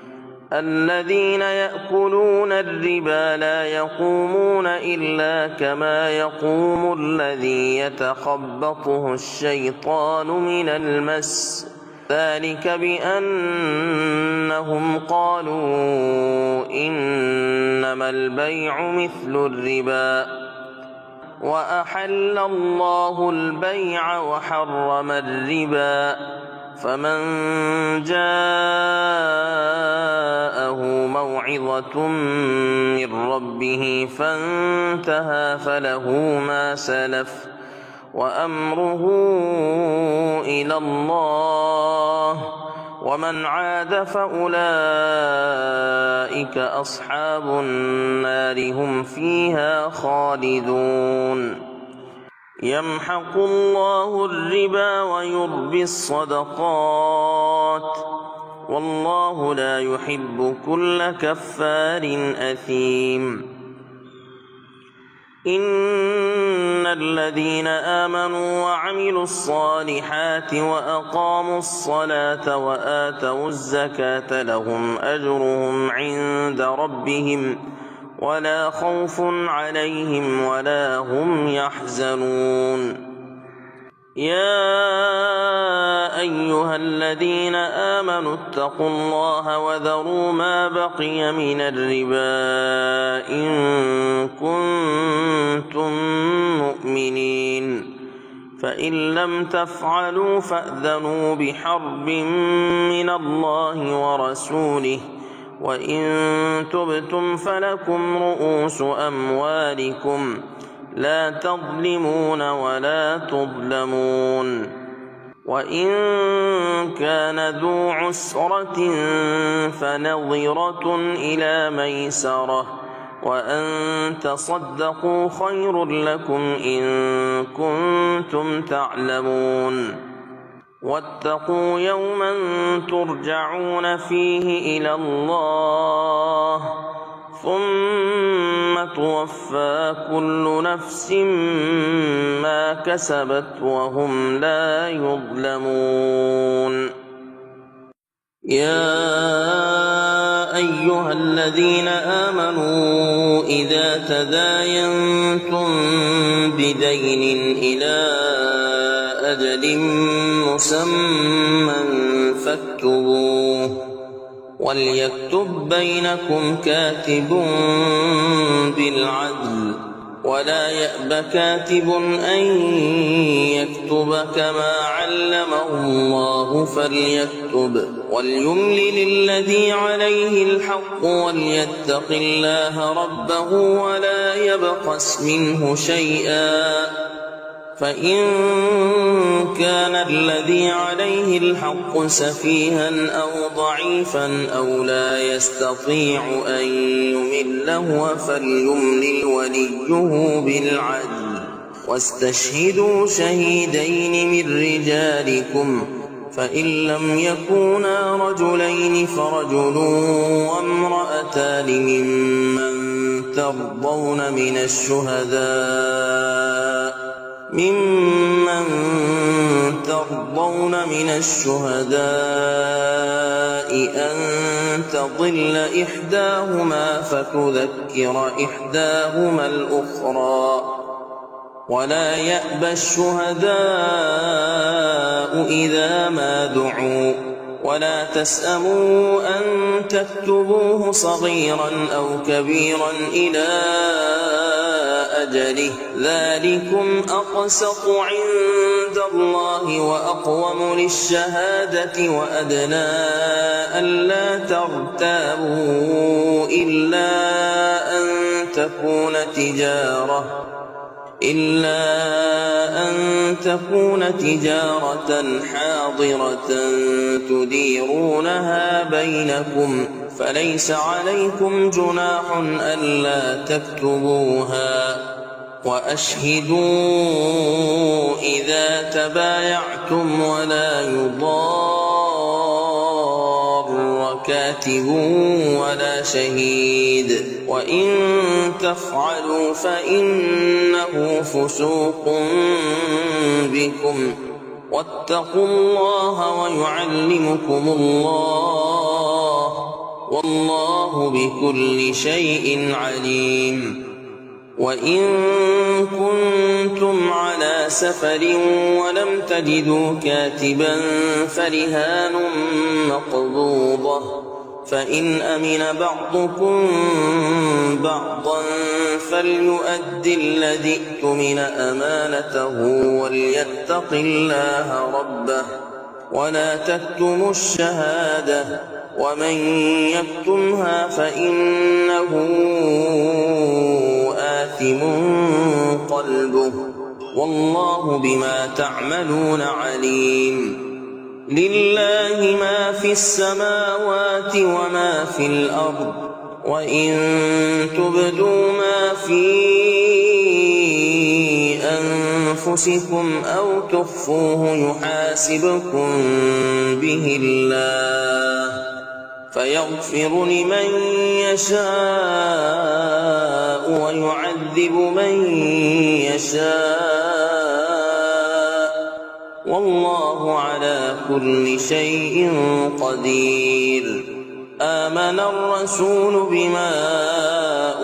الذين يأكلون الربا لا يقومون إلا كما يقوم الذي يتخبطه الشيطان من المس ذلك بأنهم قالوا إنما البيع مثل الربا وأحل الله البيع وحرم الربا فمن جاءه موعظة من ربه فانتهى فله ما سلف وأمره إلى الله ومن عاد فأولئك أصحاب النار هم فيها خالدون يمحق الله الربا ويربي الصدقات والله لا يحب كل كفار أثيم إن الذين آمنوا وعملوا الصالحات وأقاموا الصلاة وآتوا الزكاة لهم أجرهم عند ربهم ولا خوف عليهم ولا هم يحزنون يا أيها الذين آمنوا اتقوا الله وذروا ما بقي من الربا إن كنتم مؤمنين فإن لم تفعلوا فأذنوا بحرب من الله ورسوله وإن تبتم فلكم رؤوس أموالكم لا تظلمون ولا تظلمون وإن كان ذو عسرة فنظرة إلى ميسرة وأن تصدقوا خير لكم إن كنتم تعلمون واتقوا يوما ترجعون فيه إلى الله ثم توفى كل نفس ما كسبت وهم لا يظلمون يا أيها الذين آمنوا إذا تداينتم بدين إلى أجل مسمى فاكتبوه وليكتب بينكم كاتب بالعدل ولا يأب كاتب أن يكتب كما علمه الله فليكتب وليملل الذي عليه الحق وليتق الله ربه ولا يبخس منه شيئا فإن كان الذي عليه الحق سفيها أو ضعيفا أو لا يستطيع أن يمل هو فليملل وليه بالعدل واستشهدوا شهيدين من رجالكم فإن لم يكونا رجلين فرجل وامرأتان ممن ترضون من الشهداء أن تضل إحداهما فتذكر إحداهما الأخرى ولا يأبى الشهداء إذا ما دعوا ولا تسأموا أن تكتبوه صغيرا أو كبيرا إلى أجله ذلكم أقسط عند الله وأقوم للشهادة وأدنى ألا ترتابوا إلا أن تكون إلا أن تكون تجارة حاضرة تديرونها بينكم فليس عليكم جناح ألا تكتبوها وأشهدوا إذا تبايعتم ولا يضار كاتب ولا شهيد وإن تفعلوا فإنه فسوق بكم واتقوا الله ويعلمكم الله والله بكل شيء عليم. وإن كنتم على سفر ولم تجدوا كاتبا فرهان مقبوضة فإن أمن بعضكم بعضا فليؤدي الذي اؤتمن أمانته وليتق الله ربه ولا تكتموا الشهادة ومن يكتمها فإنه آثم قلبه والله بما تعملون عليم. لله ما في السماوات وما في الأرض وإن تبدوا ما في أنفسكم أو تخفوه يحاسبكم به الله فيغفر لمن يشاء ويعذب من يشاء والله على كل شيء قدير. آمن الرسول بما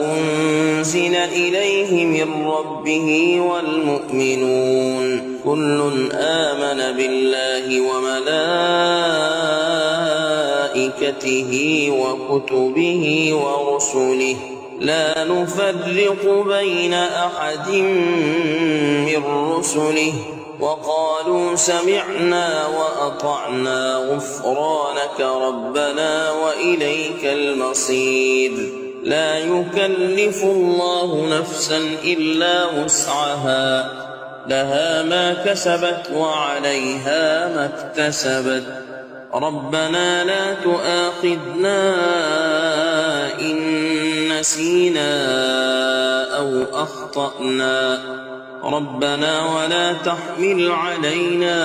أنزل إليه من ربه والمؤمنون كل آمن بالله وملائكته وكتبه ورسله لا نفرق بين أحد من رسله وقالوا سمعنا وأطعنا غفرانك ربنا وإليك المصير. لا يكلف الله نفسا إلا وسعها لها ما كسبت وعليها ما اكتسبت ربنا لا تؤاخذنا إن نسينا أو أخطأنا ربنا ولا تحمل علينا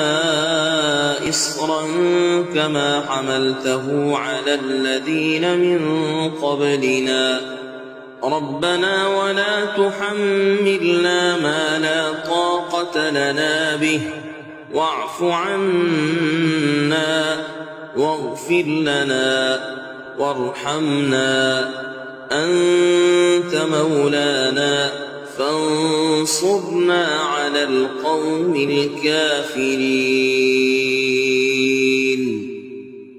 إصرا كما حملته على الذين من قبلنا ربنا ولا تحملنا ما لا طاقة لنا به واعف عنا واغفر لنا وارحمنا أنت مولانا فانصرنا على القوم الكافرين.